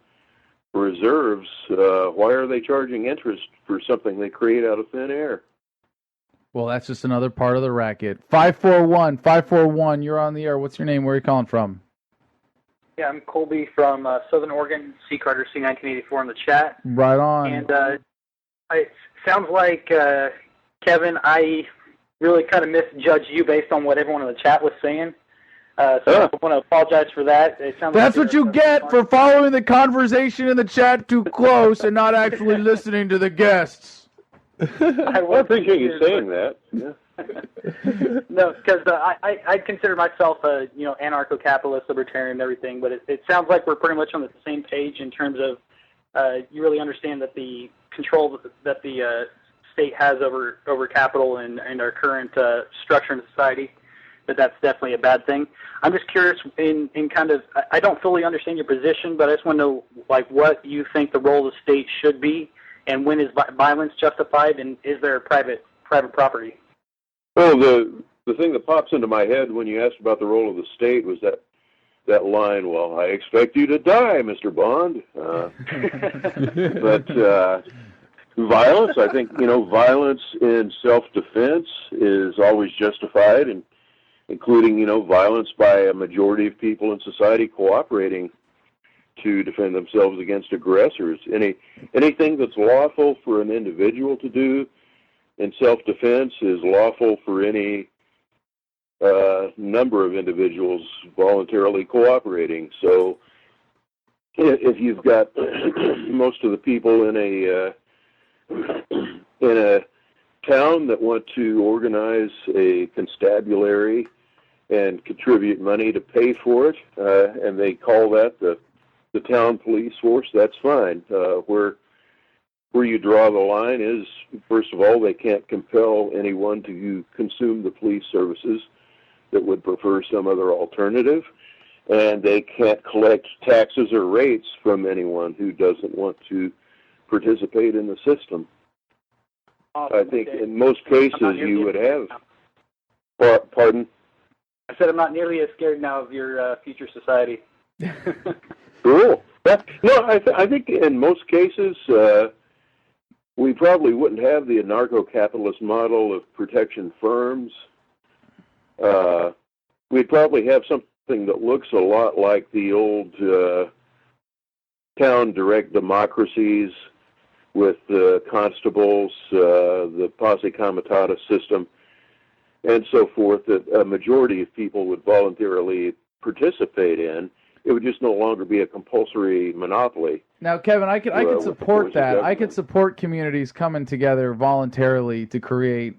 reserves. Why are they charging interest for something they create out of thin air? Well, that's just another part of the racket. 541, you're on the air. What's your name? Where are you calling from? Yeah, I'm Colby from Southern Oregon, C. Carter C1984 in the chat. Right on. And it sounds like, Kevin, I really kind of misjudged you based on what everyone in the chat was saying. So I want to apologize for that. It sounds That's like what you get for following the conversation in the chat too close and not actually listening to the guests. I appreciate you saying that. Yeah. No, because I consider myself a anarcho-capitalist, libertarian, and everything. But it sounds like we're pretty much on the same page in terms of you really understand that the control that the state has over capital and our current structure in society, that's definitely a bad thing. I'm just curious in kind of, I don't fully understand your position, but I just want to know what you think the role of the state should be, and when is violence justified, and is there private property? Well, the thing that pops into my head when you asked about the role of the state was that line, well, I expect you to die, Mr. Bond. But violence, I think, violence in self-defense is always justified, and including, violence by a majority of people in society cooperating to defend themselves against aggressors. Anything that's lawful for an individual to do in self-defense is lawful for any number of individuals voluntarily cooperating. So if you've got most of the people in a town that want to organize a constabulary and contribute money to pay for it, and they call that the town police force, that's fine. Where you draw the line is, first of all, they can't compel anyone to consume the police services that would prefer some other alternative, and they can't collect taxes or rates from anyone who doesn't want to participate in the system. Awesome. I think in most cases you would have... Pardon? I said I'm not nearly as scared now of your future society. Cool. I think in most cases we probably wouldn't have the anarcho-capitalist model of protection firms. We'd probably have something that looks a lot like the old town direct democracies with the constables, the posse comitatus system, and so forth, that a majority of people would voluntarily participate in. It would just no longer be a compulsory monopoly. Now, Kevin, I could support that. I could support communities coming together voluntarily to create,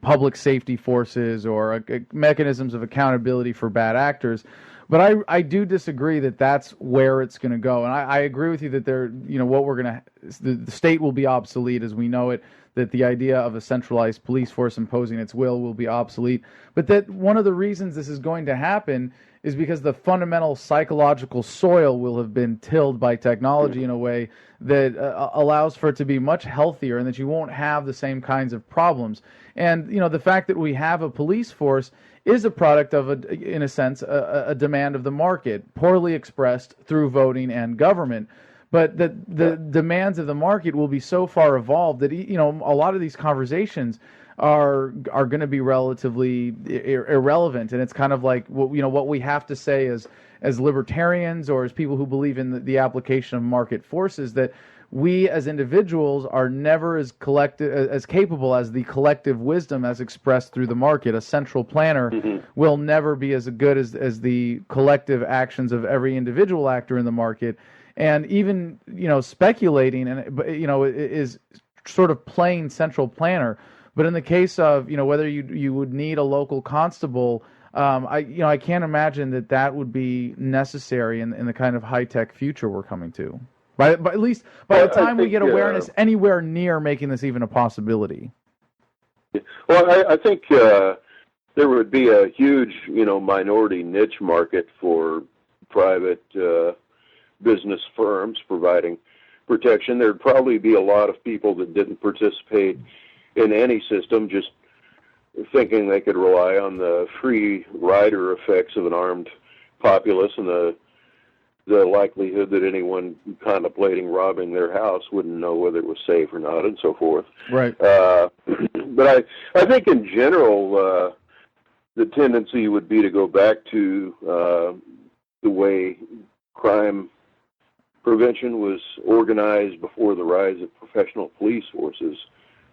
public safety forces or mechanisms of accountability for bad actors. But I do disagree that that's where it's going to go. And I agree with you that the state will be obsolete as we know it, that the idea of a centralized police force imposing its will be obsolete. But that one of the reasons this is going to happen is because the fundamental psychological soil will have been tilled by technology in a way that allows for it to be much healthier and that you won't have the same kinds of problems. And, the fact that we have a police force is a product of, in a sense, a demand of the market, poorly expressed through voting and government. But the demands of the market will be so far evolved that, a lot of these conversations are going to be relatively irrelevant, and it's kind of like what we have to say as libertarians or as people who believe in the application of market forces, that we as individuals are never as capable as the collective wisdom as expressed through the market. A central planner will never be as good as the collective actions of every individual actor in the market, and even speculating is sort of plain central planner. But in the case of, whether you would need a local constable, I can't imagine that would be necessary in the kind of high-tech future we're coming to. But at least by the time we get awareness anywhere near making this even a possibility. Well, I think there would be a huge, minority niche market for private business firms providing protection. There'd probably be a lot of people that didn't participate in any system, just thinking they could rely on the free rider effects of an armed populace and the likelihood that anyone contemplating robbing their house wouldn't know whether it was safe or not, and so forth. Right. But I think in general, the tendency would be to go back to the way crime prevention was organized before the rise of professional police forces,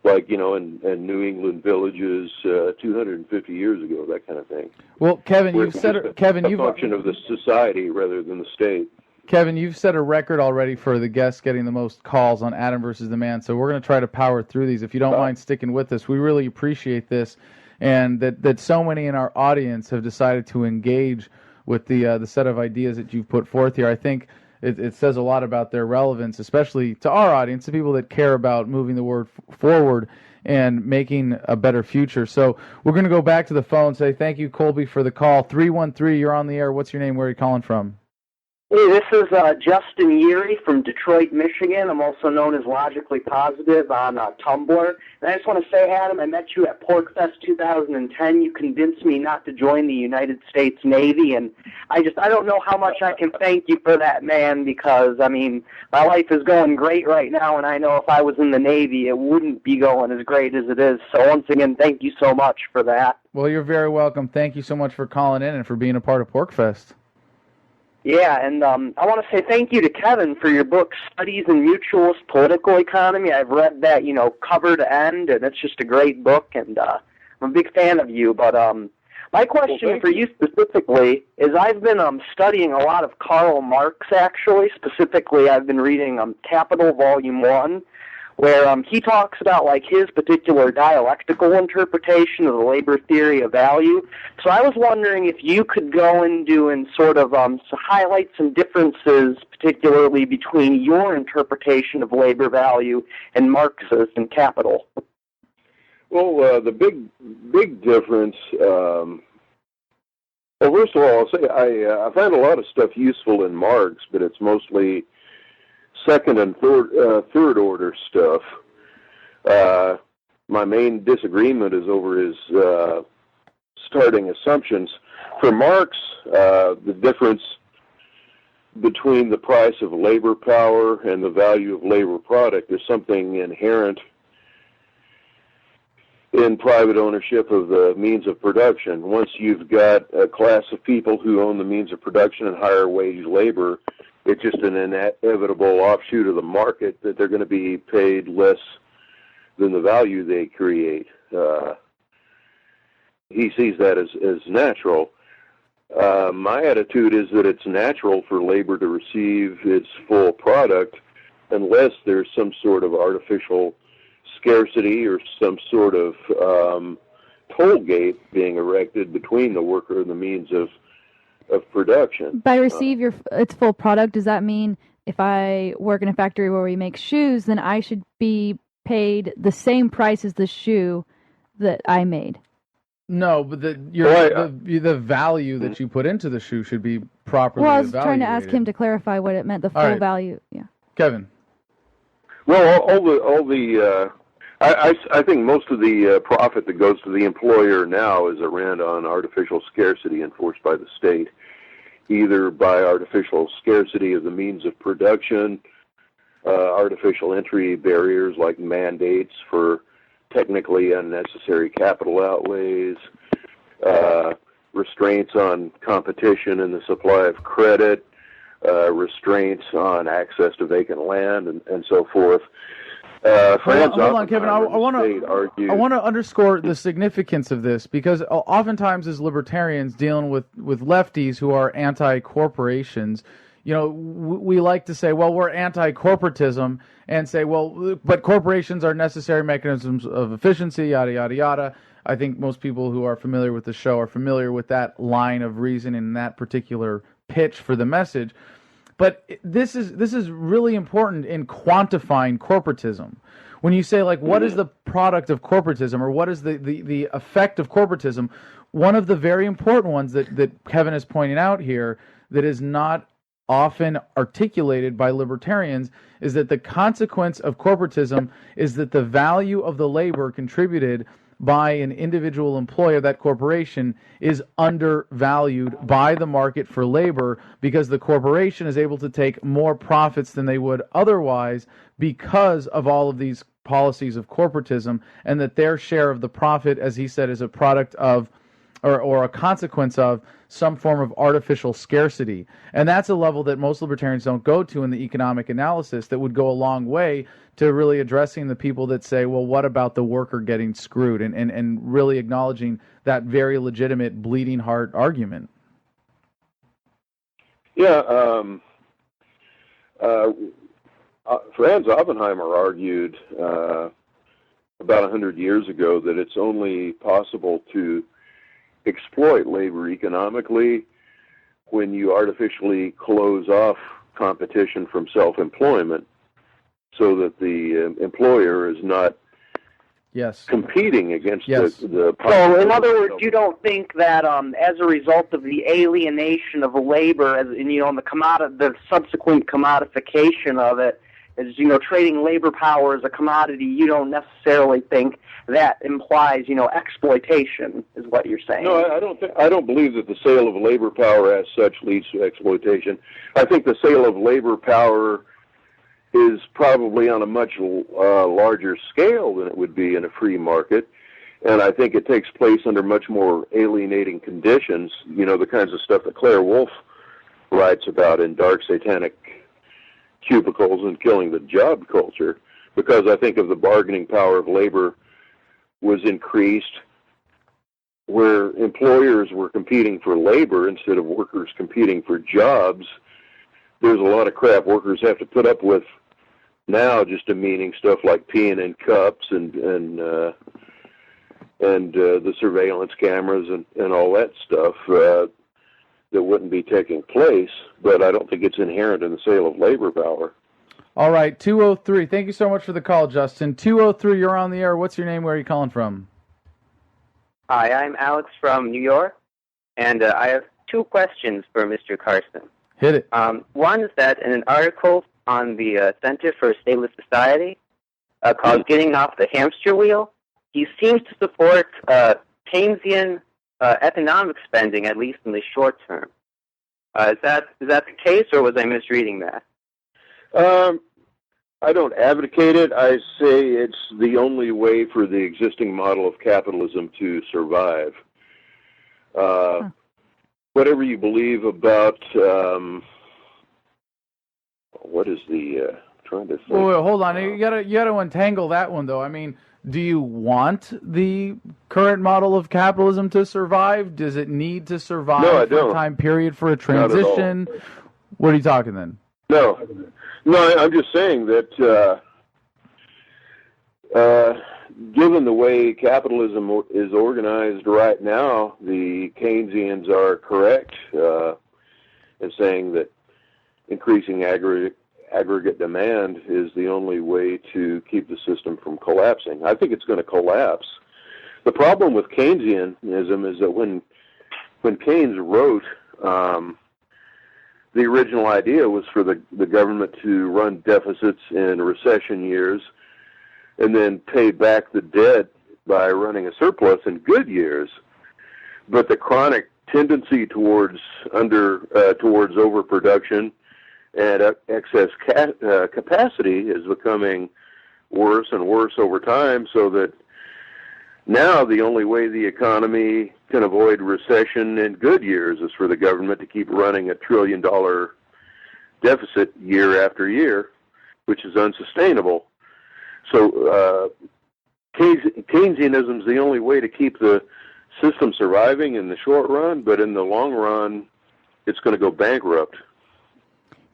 like, in New England villages 250 years ago, that kind of thing. Well, Kevin, you've said a you've function of the society rather than the state. Kevin, you've set a record already for the guests getting the most calls on Adam versus the Man, so we're going to try to power through these. If you don't mind sticking with us, we really appreciate this, and that so many in our audience have decided to engage with the set of ideas that you've put forth here. I think it says a lot about their relevance, especially to our audience, to people that care about moving the word forward and making a better future. So we're going to go back to the phone, say thank you, Colby, for the call. 313, you're on the air. What's your name? Where are you calling from? Hey, this is Justin Yeary from Detroit, Michigan. I'm also known as Logically Positive on Tumblr. And I just want to say, Adam, I met you at PorkFest 2010. You convinced me not to join the United States Navy, and I don't know how much I can thank you for that, man, because, my life is going great right now, and I know if I was in the Navy, it wouldn't be going as great as it is. So once again, thank you so much for that. Well, you're very welcome. Thank you so much for calling in and for being a part of PorkFest. Yeah, and I want to say thank you to Kevin for your book, Studies in Mutualist Political Economy. I've read that, cover to end, and it's just a great book, and I'm a big fan of you. But my question for you specifically is I've been studying a lot of Karl Marx, actually. Specifically, I've been reading Capital Volume 1, where he talks about his particular dialectical interpretation of the labor theory of value. So I was wondering if you could go into and sort of highlight some differences, particularly between your interpretation of labor value and Marx's and Capital. Well, the big difference. Well, first of all, I'll say I find a lot of stuff useful in Marx, but it's mostly second and third order stuff. My main disagreement is over his starting assumptions. For Marx, the difference between the price of labor power and the value of labor product is something inherent in private ownership of the means of production. Once you've got a class of people who own the means of production and higher wage labor, it's just an inevitable offshoot of the market that they're going to be paid less than the value they create. He sees that as natural. My attitude is that it's natural for labor to receive its full product unless there's some sort of artificial scarcity or some sort of toll gate being erected between the worker and the means of production. By receive its full product, does that mean if I work in a factory where we make shoes, then I should be paid the same price as the shoe that I made? No, but the value that you put into the shoe should be properly evaluated. Well, I was trying to ask him to clarify what it meant, the full value. Yeah. Kevin. Well, I think most of the profit that goes to the employer now is a rent on artificial scarcity enforced by the state, either by artificial scarcity of the means of production, artificial entry barriers like mandates for technically unnecessary capital outlays, restraints on competition in the supply of credit, restraints on access to vacant land, and so forth. Hold on, Kevin. I want to underscore the significance of this, because oftentimes as libertarians dealing with lefties who are anti-corporations, we like to say, well, we're anti-corporatism, and say, well, but corporations are necessary mechanisms of efficiency, yada, yada, yada. I think most people who are familiar with the show are familiar with that line of reason and that particular pitch for the message. But this is really important in quantifying corporatism. When you say, what is the product of corporatism, or what is the effect of corporatism, one of the very important ones that Kevin is pointing out here that is not often articulated by libertarians is that the consequence of corporatism is that the value of the labor contributed by an individual employer, that corporation, is undervalued by the market for labor because the corporation is able to take more profits than they would otherwise because of all of these policies of corporatism, and that their share of the profit, as he said, is a product of or a consequence of some form of artificial scarcity. And that's a level that most libertarians don't go to in the economic analysis that would go a long way to really addressing the people that say, well, what about the worker getting screwed? And really acknowledging that very legitimate bleeding heart argument. Yeah, Franz Oppenheimer argued about 100 years ago that it's only possible to exploit labor economically when you artificially close off competition from self-employment so that the employer is not competing against the So, in other words, you don't think that as a result of the alienation of labor, and the subsequent commodification of it, as trading labor power as a commodity, you don't necessarily think that implies exploitation, is what you're saying? No, I don't believe that the sale of labor power as such leads to exploitation. I think the sale of labor power is probably on a much larger scale than it would be in a free market, and I think it takes place under much more alienating conditions. The kinds of stuff that Claire Wolfe writes about in Dark Satanic Cubicles and Killing the Job Culture, because I think of the bargaining power of labor was increased where employers were competing for labor instead of workers competing for jobs. There's a lot of crap workers have to put up with now, just demeaning stuff like peeing in cups and the surveillance cameras and all that stuff that wouldn't be taking place, but I don't think it's inherent in the sale of labor power. All right, 203. Thank you so much for the call, Justin. 203, you're on the air. What's your name? Where are you calling from? Hi, I'm Alex from New York, and I have two questions for Mr. Carson. Hit it. One is that in an article on the Center for a Stateless Society called Getting Off the Hamster Wheel, he seems to support Keynesian economic spending, at least in the short term. Is that the case, or was I misreading that? I don't advocate it. I say it's the only way for the existing model of capitalism to survive. Whatever you believe about, what is the, trying to think. Wait, hold on. You gotta untangle that one, though. I mean, do you want the current model of capitalism to survive? Does it need to survive for a time period for a transition? What are you talking then? No, I'm just saying that given the way capitalism is organized right now, the Keynesians are correct in saying that increasing aggregate demand is the only way to keep the system from collapsing. I think it's going to collapse. The problem with Keynesianism is that when Keynes wrote, the original idea was for the government to run deficits in recession years and then pay back the debt by running a surplus in good years. But the chronic tendency towards overproduction and excess capacity is becoming worse and worse over time, so that now the only way the economy can avoid recession in good years is for the government to keep running a $1 trillion deficit year after year, which is unsustainable. So Keynesianism is the only way to keep the system surviving in the short run, but in the long run, it's going to go bankrupt.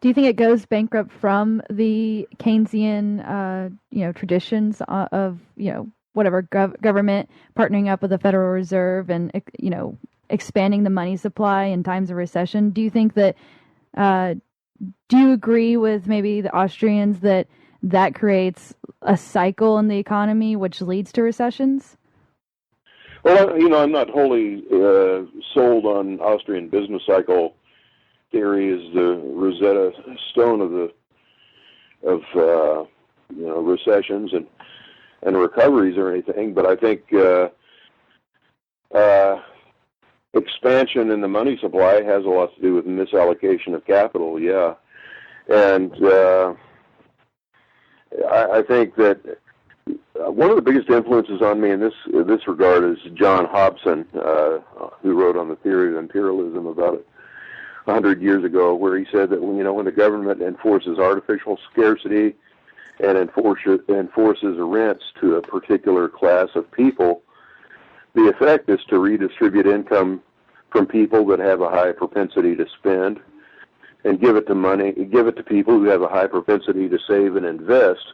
Do you think it goes bankrupt from the Keynesian, traditions of, whatever government partnering up with the Federal Reserve and, expanding the money supply in times of recession? Do you think that, do you agree with maybe the Austrians that creates a cycle in the economy which leads to recessions? Well, I'm not wholly sold on Austrian business cycle theory as the Rosetta Stone of recessions, and and recoveries or anything, but I think expansion in the money supply has a lot to do with misallocation of capital, yeah. And I think that one of the biggest influences on me in this regard is John Hobson, who wrote on the theory of imperialism about 100 years ago, where he said that when the government enforces artificial scarcity and enforces rents to a particular class of people, the effect is to redistribute income from people that have a high propensity to spend and give it to people who have a high propensity to save and invest.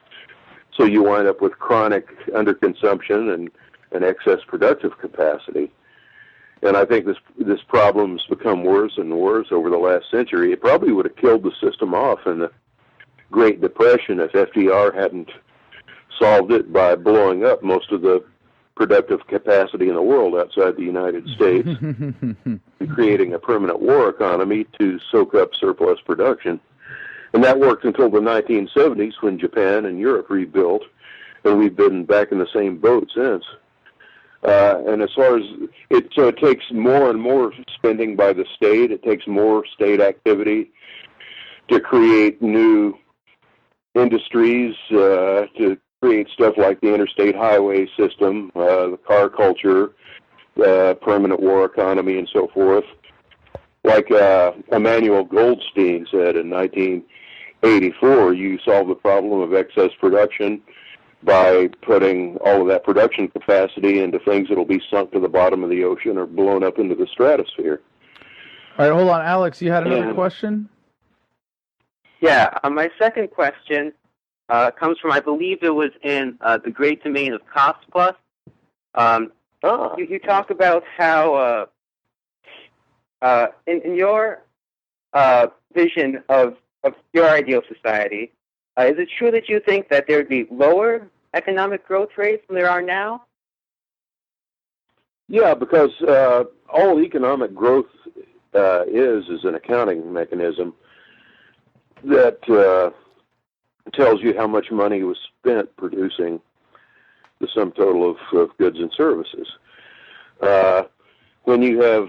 So you wind up with chronic underconsumption and excess productive capacity. And I think this problem's become worse and worse over the last century. It probably would have killed the system off in the Great Depression if FDR hadn't solved it by blowing up most of the productive capacity in the world outside the United States and creating a permanent war economy to soak up surplus production. And that worked until the 1970s when Japan and Europe rebuilt, and we've been back in the same boat since. And as far as it takes more and more spending by the state. It takes more state activity to create new industries, to create stuff like the interstate highway system, the car culture, permanent war economy, and so forth. Like Emmanuel Goldstein said in 1984, you solve the problem of excess production by putting all of that production capacity into things that will be sunk to the bottom of the ocean or blown up into the stratosphere. All right, hold on. Alex, you had another question? Yeah, my second question comes from, I believe it was in The Great Domain of Cost Plus. You talk about how, in your vision of your ideal society, is it true that you think that there would be lower economic growth rates than there are now? Yeah, because all economic growth is an accounting mechanism that tells you how much money was spent producing the sum total of goods and services. When you have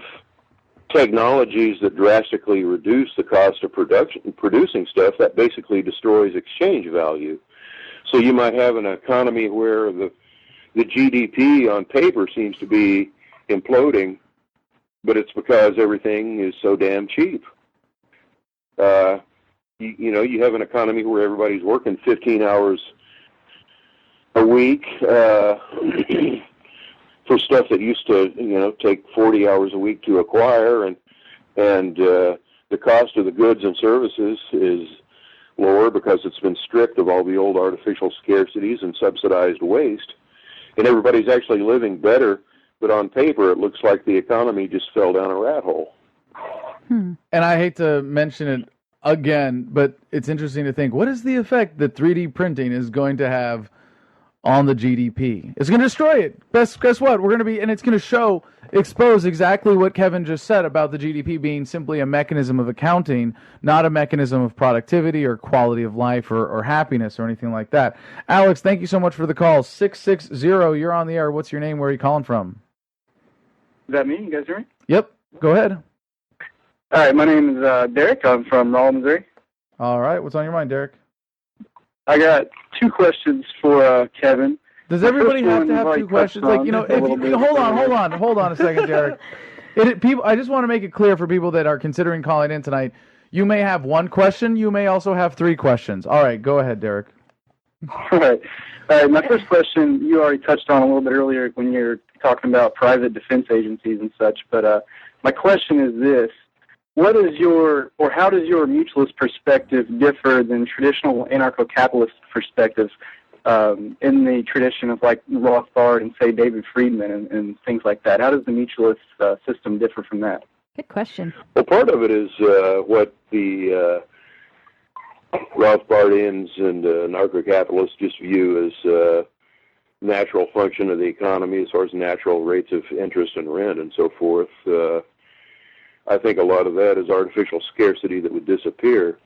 technologies that drastically reduce the cost of producing stuff, that basically destroys exchange value. So you might have an economy where the GDP on paper seems to be imploding, but it's because everything is so damn cheap. You have an economy where everybody's working 15 hours a week for stuff that used to, take 40 hours a week to acquire, and the cost of the goods and services is lower because it's been stripped of all the old artificial scarcities and subsidized waste, and everybody's actually living better, but on paper it looks like the economy just fell down a rat hole. And I hate to mention it again, but it's interesting to think, what is the effect that 3D printing is going to have on the GDP? It's going to destroy it. Guess what? We're going to be, and it's going to expose exactly what Kevin just said about the GDP being simply a mechanism of accounting, not a mechanism of productivity or quality of life or happiness or anything like that. Alex, thank you so much for the call. 660, you're on the air. What's your name? Where are you calling from? Is that me? You guys hear me? Yep. Go ahead. All right, my name is Derek. I'm from Rolla, Missouri. All right. What's on your mind, Derek? I got two questions for Kevin. Does everybody have to have two questions? Hold on a second, Derek. I just want to make it clear for people that are considering calling in tonight. You may have one question. You may also have three questions. All right, go ahead, Derek. All right. My first question, you already touched on a little bit earlier when you were talking about private defense agencies and such. But my question is this: how does your mutualist perspective differ than traditional anarcho-capitalist perspectives in the tradition of like Rothbard and, say, David Friedman and things like that? How does the mutualist system differ from that? Good question. Well, part of it is what the Rothbardians and anarcho-capitalists just view as natural function of the economy as far as natural rates of interest and rent and so forth. I think a lot of that is artificial scarcity that would disappear.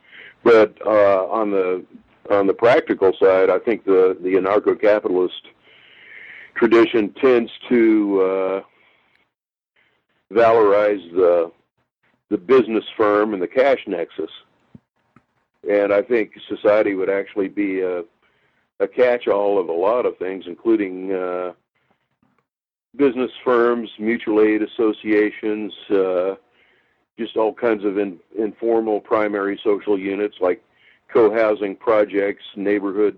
But on the practical side, I think the anarcho-capitalist tradition tends to valorize the business firm and the cash nexus. And I think society would actually be a catch-all of a lot of things, including business firms, mutual aid associations, just all kinds of informal primary social units like co-housing projects, neighborhood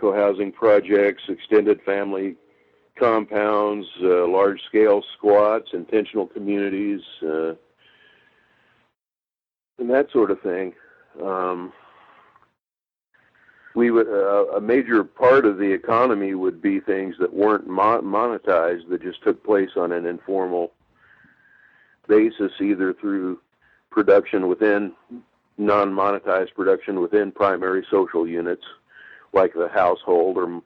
co-housing projects, extended family compounds, large-scale squats, intentional communities, and that sort of thing. We would a major part of the economy would be things that weren't monetized, that just took place on an informal basis, either through production within non-monetized production within primary social units, like the household or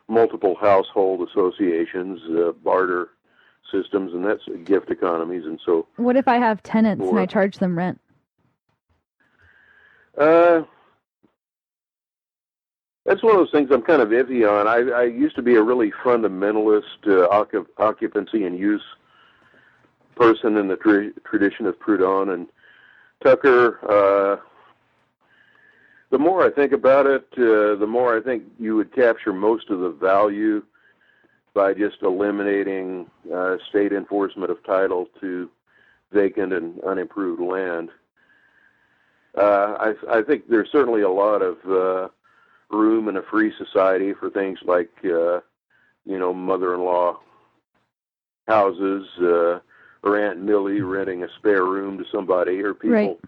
multiple household associations, barter systems, and that's gift economies, and so. What if I have tenants and I charge them rent? That's one of those things I'm kind of iffy on. I used to be a really fundamentalist occupancy and use person in the tradition of Proudhon and Tucker. The more I think about it, the more I think you would capture most of the value by just eliminating state enforcement of title to vacant and unimproved land. I think there's certainly a lot of room in a free society for things like, mother-in-law houses, or Aunt Millie renting a spare room to somebody, or people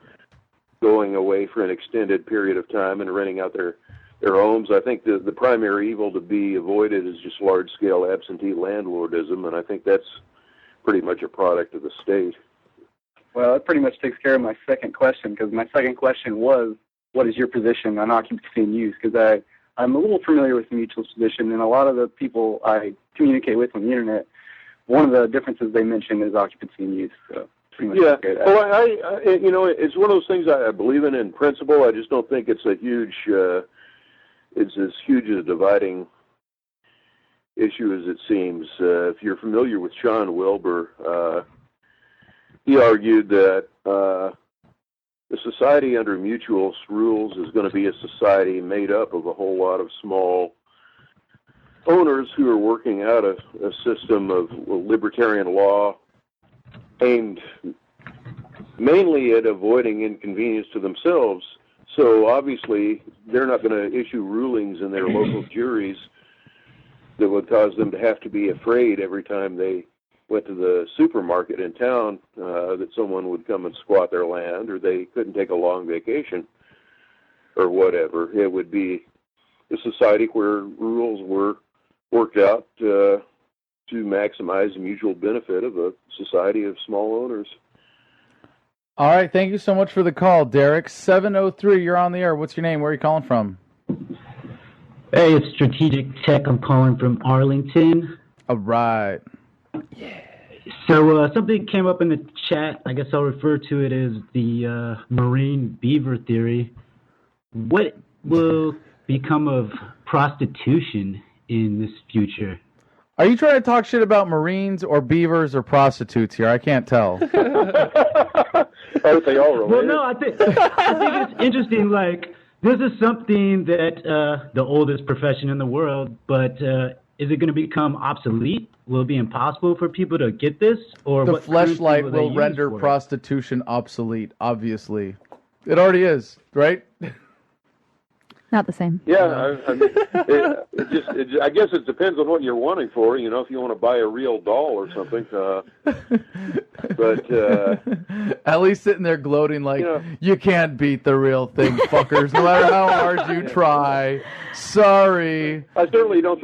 going away for an extended period of time and renting out their homes. I think the primary evil to be avoided is just large-scale absentee landlordism, and I think that's pretty much a product of the state. Well, that pretty much takes care of my second question, because my second question was, what is your position on occupancy and use? Because I'm a little familiar with the mutualist position, and a lot of the people I communicate with on the internet, one of the differences they mention is occupancy and use. So yeah, well, I it's one of those things I believe in principle. I just don't think it's a huge, it's as huge a dividing issue as it seems. If you're familiar with Sean Wilbur, he argued that the society under mutualist rules is going to be a society made up of a whole lot of small owners who are working out a system of libertarian law aimed mainly at avoiding inconvenience to themselves. So obviously they're not going to issue rulings in their local juries that would cause them to have to be afraid every time they went to the supermarket in town that someone would come and squat their land, or they couldn't take a long vacation or whatever. It would be a society where rules were worked out to maximize the mutual benefit of a society of small owners. All right, thank you so much for the call, Derek. 703, you're on the air. What's your name? Where are you calling from? Hey, it's Strategic Tech. I'm calling from Arlington. All right. Yeah. So something came up in the chat. I guess I'll refer to it as the marine beaver theory. What will become of prostitution in this future? Are you trying to talk shit about Marines or beavers or prostitutes here? I can't tell. Aren't they all related? Well, no, I think it's interesting. Like, this is something that the oldest profession in the world, but is it going to become obsolete? Will it be impossible for people to get this? Or the what fleshlight will render prostitution obsolete, obviously. It already is, right? Not the same. Yeah, I guess it depends on what you're wanting for. You know, if you want to buy a real doll or something. But at least sitting there gloating like, you can't beat the real thing, fuckers, no matter how hard you try. Sorry. I certainly don't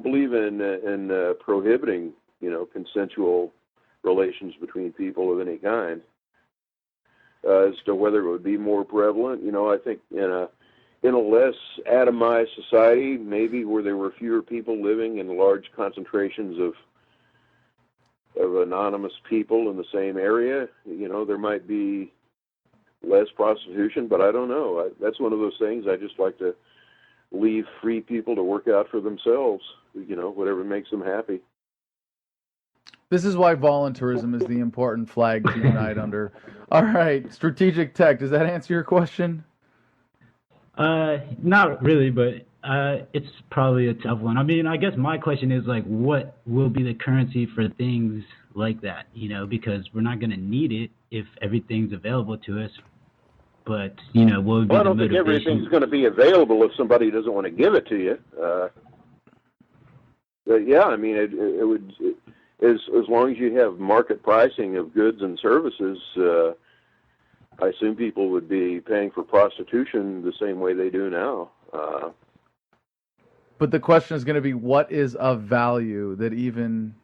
believe in prohibiting, consensual relations between people of any kind. As to whether it would be more prevalent, I think in a less atomized society, maybe where there were fewer people living in large concentrations of anonymous people in the same area, there might be less prostitution, but I don't know. That's one of those things I just like to leave free people to work out for themselves, whatever makes them happy. This is why voluntarism is the important flag to unite under. All right, strategic tech. Does that answer your question? Not really, but it's probably a tough one. I mean, I guess my question is like, what will be the currency for things like that? Because we're not going to need it if everything's available to us. But what would be I don't the think motivation? everything's going to be available if somebody doesn't want to give it to you. But yeah, I mean, it would, as long as you have market pricing of goods and services. I assume people would be paying for prostitution the same way they do now. But the question is going to be, what is of value that even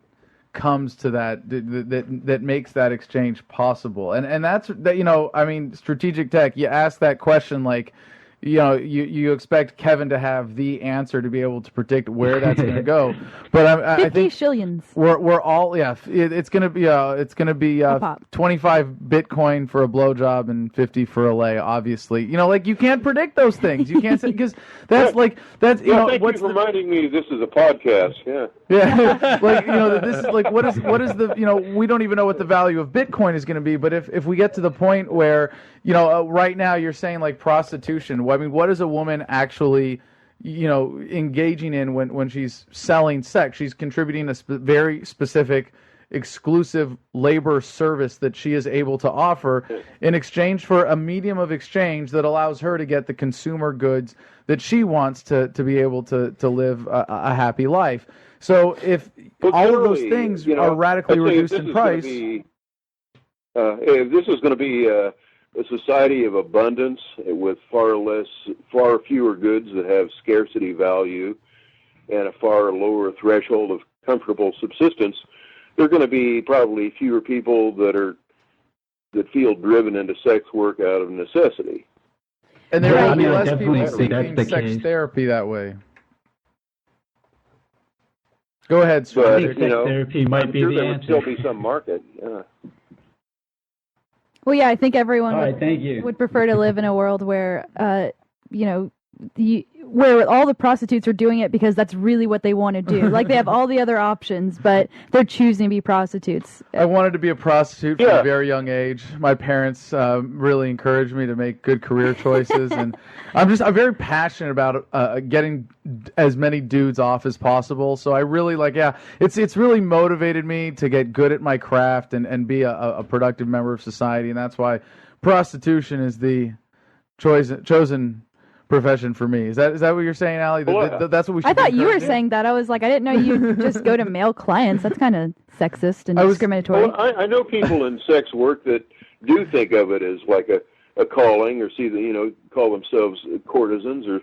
comes to that makes that exchange possible? And that's that. I mean, strategic tech. You ask that question like, you expect Kevin to have the answer to be able to predict where that's going to go. But I think shillions. We're all it's going to be 25 Bitcoin for a blowjob and 50 for a lay. Obviously, you can't predict those things. You can't say because that's. Thank you for reminding me this is a podcast. Yeah. Yeah, this is like what is the we don't even know what the value of Bitcoin is going to be, but if we get to the point where right now you're saying like prostitution, I mean, what is a woman actually engaging in when she's selling sex? She's contributing a very specific exclusive labor service that she is able to offer in exchange for a medium of exchange that allows her to get the consumer goods that she wants to be able to live a happy life. So if all of those things are radically reduced in price... if this is going to be a society of abundance with far fewer goods that have scarcity value and a far lower threshold of comfortable subsistence, there are going to be probably fewer people that feel driven into sex work out of necessity. And there will be less people seeking sex therapy that way. Go ahead, sir. I think sex therapy might be the answer. There would still be some market. Yeah. Well, yeah, I think everyone would prefer to live in a world where, where all the prostitutes are doing it because that's really what they want to do. Like they have all the other options, but they're choosing to be prostitutes. I wanted to be a prostitute from a very young age. My parents really encouraged me to make good career choices, and I'm very passionate about getting as many dudes off as possible. So I really it's really motivated me to get good at my craft and be a productive member of society, and that's why prostitution is the chosen profession for me. Is that what you're saying, Allie? That's what we should. I thought you were saying that. I was like, I didn't know you just go to male clients. That's kind of sexist and discriminatory. Well, I know people in sex work that do think of it as like a calling, or call themselves courtesans or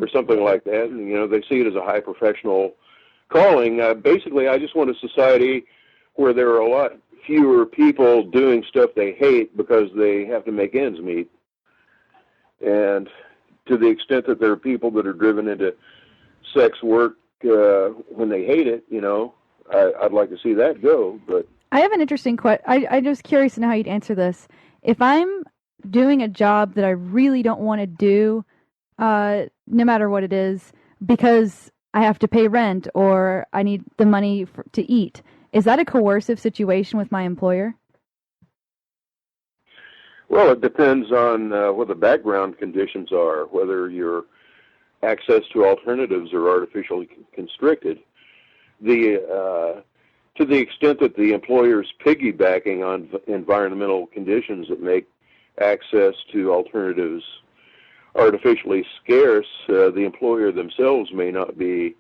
something like that, and they see it as a high professional calling. Basically, I just want a society where there are a lot fewer people doing stuff they hate because they have to make ends meet, and to the extent that there are people that are driven into sex work when they hate it, I'd like to see that go. But I have an interesting question. I'm just curious to know how you'd answer this. If I'm doing a job that I really don't want to do, no matter what it is, because I have to pay rent or I need the money to eat, is that a coercive situation with my employer? Well, it depends on what the background conditions are, whether your access to alternatives are artificially constricted. To the extent that the employer is piggybacking on environmental conditions that make access to alternatives artificially scarce, the employer themselves may not be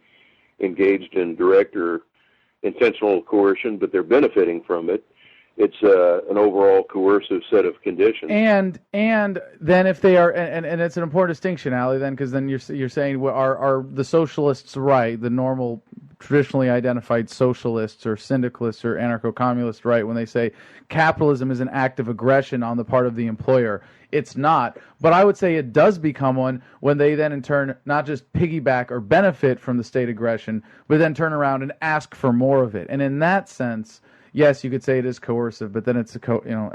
engaged in direct or intentional coercion, but they're benefiting from it. It's an overall coercive set of conditions. And then if they are, and it's an important distinction, Allie, then, because then you're saying, well, are the socialists right, the normal, traditionally identified socialists or syndicalists or anarcho-communists right, when they say capitalism is an act of aggression on the part of the employer? It's not. But I would say it does become one when they then in turn not just piggyback or benefit from the state aggression, but then turn around and ask for more of it. And in that sense, yes, you could say it is coercive, but then it's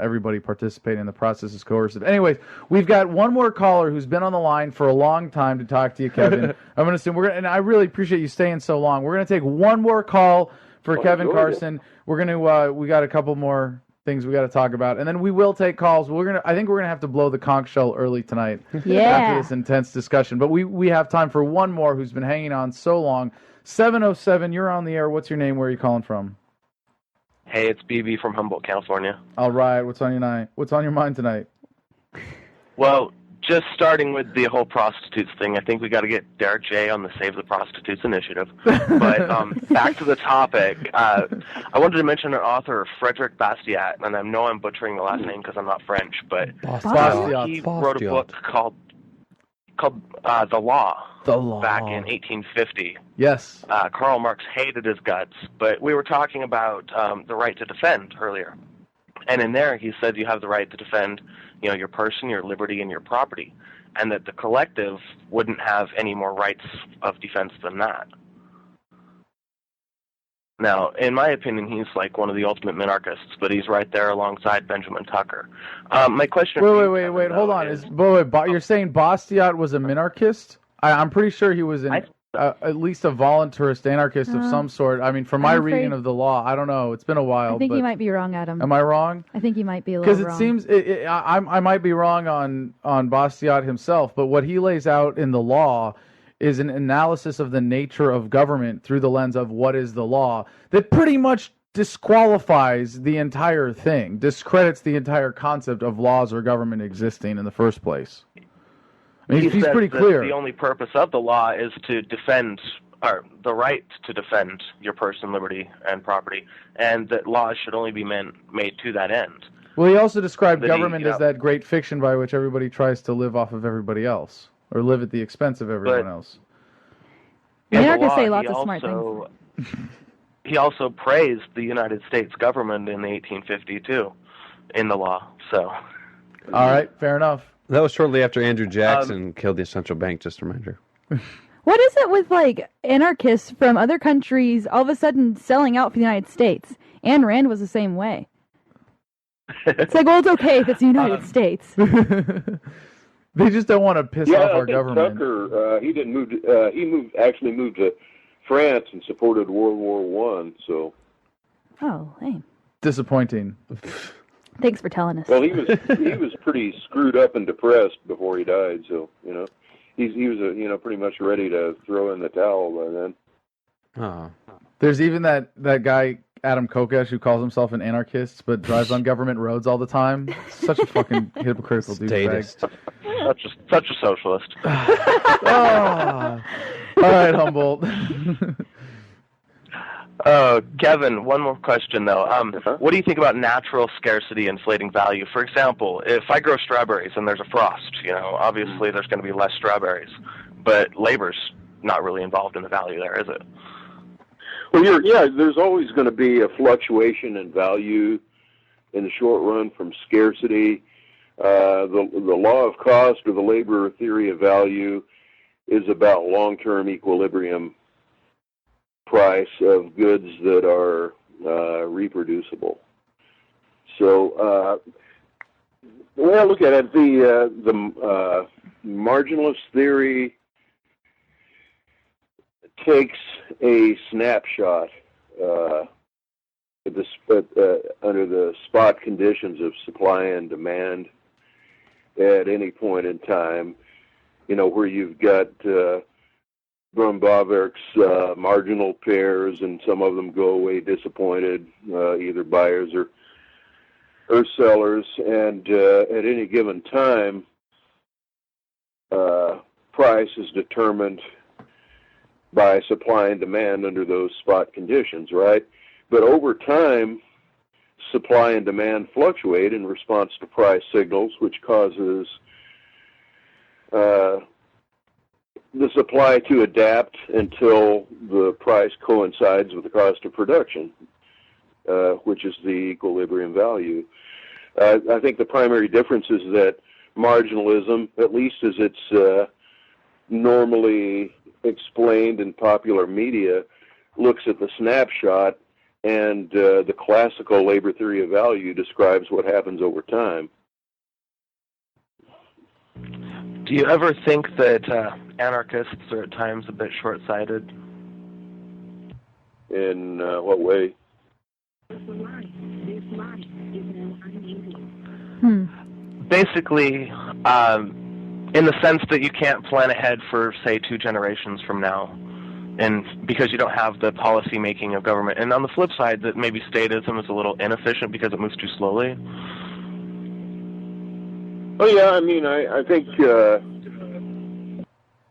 everybody participating in the process is coercive. Anyways, we've got one more caller who's been on the line for a long time to talk to you, Kevin. I'm going to assume and I really appreciate you staying so long. We're going to take one more call for Kevin Carson. We're going to we got a couple more things we got to talk about, and then we will take calls. I think we're gonna have to blow the conch shell early tonight after this intense discussion. But we have time for one more who's been hanging on so long. 707, you're on the air. What's your name? Where are you calling from? Hey, it's BB from Humboldt, California. All right, what's on your mind tonight? Well, just starting with the whole prostitutes thing, I think we got to get Derek J on the Save the Prostitutes initiative. But back to the topic, I wanted to mention an author, Frederick Bastiat, and I know I'm butchering the last name because I'm not French, but he wrote a book called The Law. The Law. Back in 1850. Yes. Karl Marx hated his guts, but we were talking about the right to defend earlier. And in there, he said you have the right to defend, your person, your liberty, and your property, and that the collective wouldn't have any more rights of defense than that. Now, in my opinion, he's like one of the ultimate minarchists, but he's right there alongside Benjamin Tucker. My question... Wait, hold on. You're saying Bastiat was a minarchist? I'm pretty sure he was at least a voluntarist anarchist of some sort. I mean, from my reading of the law, I don't know. It's been a while. I think you might be wrong, Adam. Am I wrong? I think you might be a little wrong. Because it seems I might be wrong on Bastiat himself, but what he lays out in the law is an analysis of the nature of government through the lens of what is the law that pretty much disqualifies the entire thing, discredits the entire concept of laws or government existing in the first place. I mean, he's pretty clear. The only purpose of the law is to defend, or the right to defend your person, liberty, and property, and that laws should only be made to that end. Well, he also described government as that great fiction by which everybody tries to live off of everybody else, or live at the expense of everyone else. Minarchists say lots of smart things. He also praised the United States government in 1852 in the law. So, all right, fair enough. That was shortly after Andrew Jackson killed the central bank, just a reminder. What is it with, anarchists from other countries all of a sudden selling out for the United States? Ayn Rand was the same way. It's like, well, it's okay if it's the United States. They just don't want to piss off our government. Tucker, he didn't move. He actually moved to France and supported World War I. So. Oh, lame. Disappointing. Thanks for telling us. Well, he was pretty screwed up and depressed before he died. So he was pretty much ready to throw in the towel by then. Oh. There's even that guy Adam Kokesh who calls himself an anarchist but drives on government roads all the time. Such a fucking hypocritical douchebag. Such a socialist. All right, Humboldt. Kevin, one more question, though. What do you think about natural scarcity inflating value? For example, if I grow strawberries and there's a frost, obviously there's going to be less strawberries, but labor's not really involved in the value there, is it? Well, there's always going to be a fluctuation in value in the short run from scarcity. The law of cost, or the labor theory of value, is about long-term equilibrium price of goods that are reproducible. So the way I look at it, the marginalist theory takes a snapshot under the spot conditions of supply and demand at any point in time, where you've got Brumbaverk's marginal pairs, and some of them go away disappointed, either buyers or sellers, and at any given time, price is determined by supply and demand under those spot conditions, right? But over time, supply and demand fluctuate in response to price signals, which causes the supply to adapt until the price coincides with the cost of production, which is the equilibrium value. I think the primary difference is that marginalism, at least as it's normally explained in popular media, looks at the snapshot and the classical labor theory of value describes what happens over time. Do you ever think that anarchists are at times a bit short-sighted? In what way? Basically, in the sense that you can't plan ahead for, say, 2 generations from now, and because you don't have the policy making of government. And on the flip side, that maybe statism is a little inefficient because it moves too slowly. Oh yeah, I mean, I think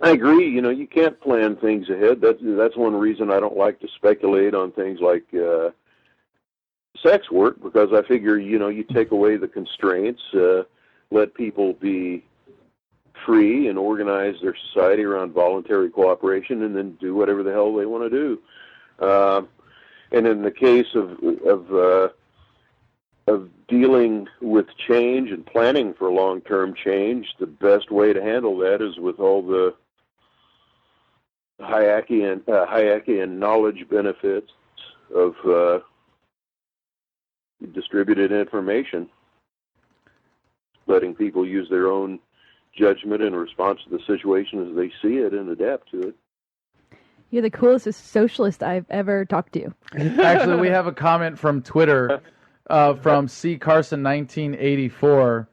I agree. You know, you can't plan things ahead. That's one reason I don't like to speculate on things like sex work, because I figure, you know, you take away the constraints, let people be free and organize their society around voluntary cooperation, and then do whatever the hell they want to do. And in the case of dealing with change and planning for long-term change, the best way to handle that is with all the Hayekian knowledge benefits of distributed information, letting people use their own judgment in response to the situation as they see it and adapt to it. You're the coolest socialist I've ever talked to. Actually, we have a comment from Twitter from C. Carson 1984.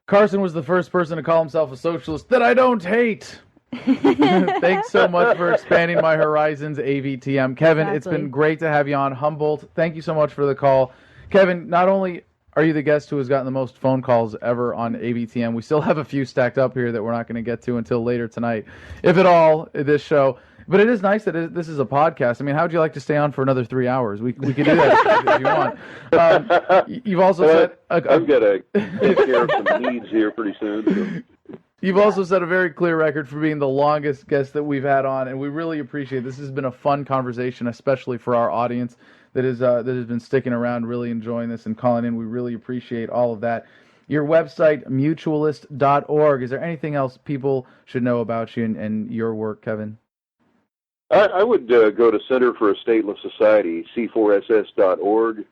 Carson was the first person to call himself a socialist that I don't hate. Thanks so much for expanding my horizons, AVTM. Kevin, It's been great to have you on. Humboldt, thank you so much for the call. Kevin, not only are you the guest who has gotten the most phone calls ever on AVTM, we still have a few stacked up here that we're not going to get to until later tonight, if at all, this show. But it is nice that this is a podcast. I mean, how would you like to stay on for another 3 hours? We could do that if you want. You've also said... I've got to take care of some needs here pretty soon. So. You've also set a very clear record for being the longest guest that we've had on, and we really appreciate it. This has been a fun conversation, especially for our audience that has been sticking around, really enjoying this and calling in. We really appreciate all of that. Your website, mutualist.org. Is there anything else people should know about you and your work, Kevin? I would go to Center for a Stateless Society, c4ss.org.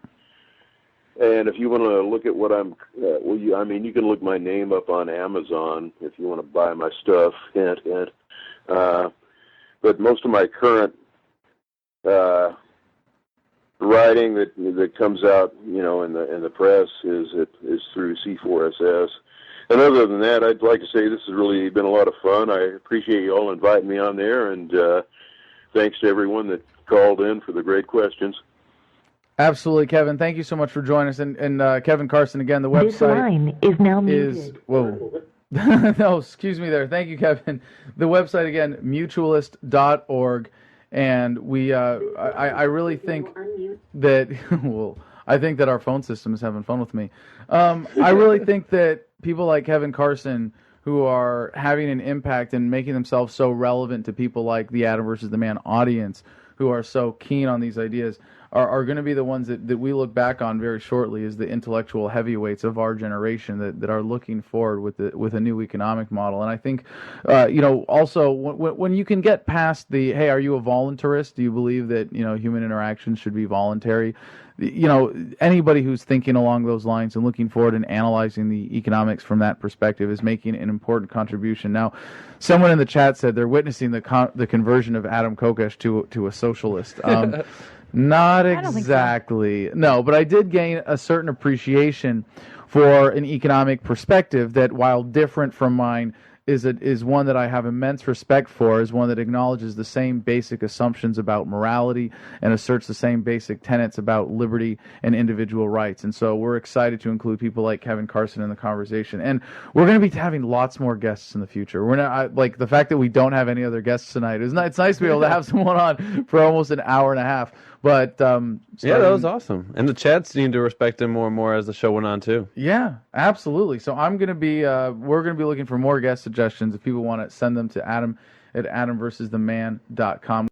And if you want to look at what I'm, you can look my name up on Amazon if you want to buy my stuff. Hint, hint. But most of my current writing that comes out, you know, in the press is through C4SS. And other than that, I'd like to say this has really been a lot of fun. I appreciate you all inviting me on there, and thanks to everyone that called in for the great questions. Absolutely, Kevin. Thank you so much for joining us. And Kevin Carson, again, the website... This line is now muted. Whoa. No, excuse me there. Thank you, Kevin. The website, again, mutualist.org. And I really think that... Well, I think that our phone system is having fun with me. I really think that people like Kevin Carson, who are having an impact and making themselves so relevant to people like the Adam versus the Man audience, who are so keen on these ideas, are going to be the ones that we look back on very shortly as the intellectual heavyweights of our generation that are looking forward with a new economic model. And I think, also when you can get past the, hey, are you a voluntarist? Do you believe that, human interaction should be voluntary? Anybody who's thinking along those lines and looking forward and analyzing the economics from that perspective is making an important contribution. Now, someone in the chat said they're witnessing the conversion of Adam Kokesh to a socialist. Not exactly. No, but I did gain a certain appreciation for an economic perspective that, while different from mine, is one that I have immense respect for, is one that acknowledges the same basic assumptions about morality and asserts the same basic tenets about liberty and individual rights. And so we're excited to include people like Kevin Carson in the conversation. And we're going to be having lots more guests in the future. We're not like the fact that we don't have any other guests tonight. It's nice to be able to have someone on for almost an hour and a half. But yeah, that was awesome. And the chat seemed to respect him more and more as the show went on too. Yeah, absolutely. So we're going to be looking for more guest suggestions. If people want to send them to Adam at adamversustheman.com.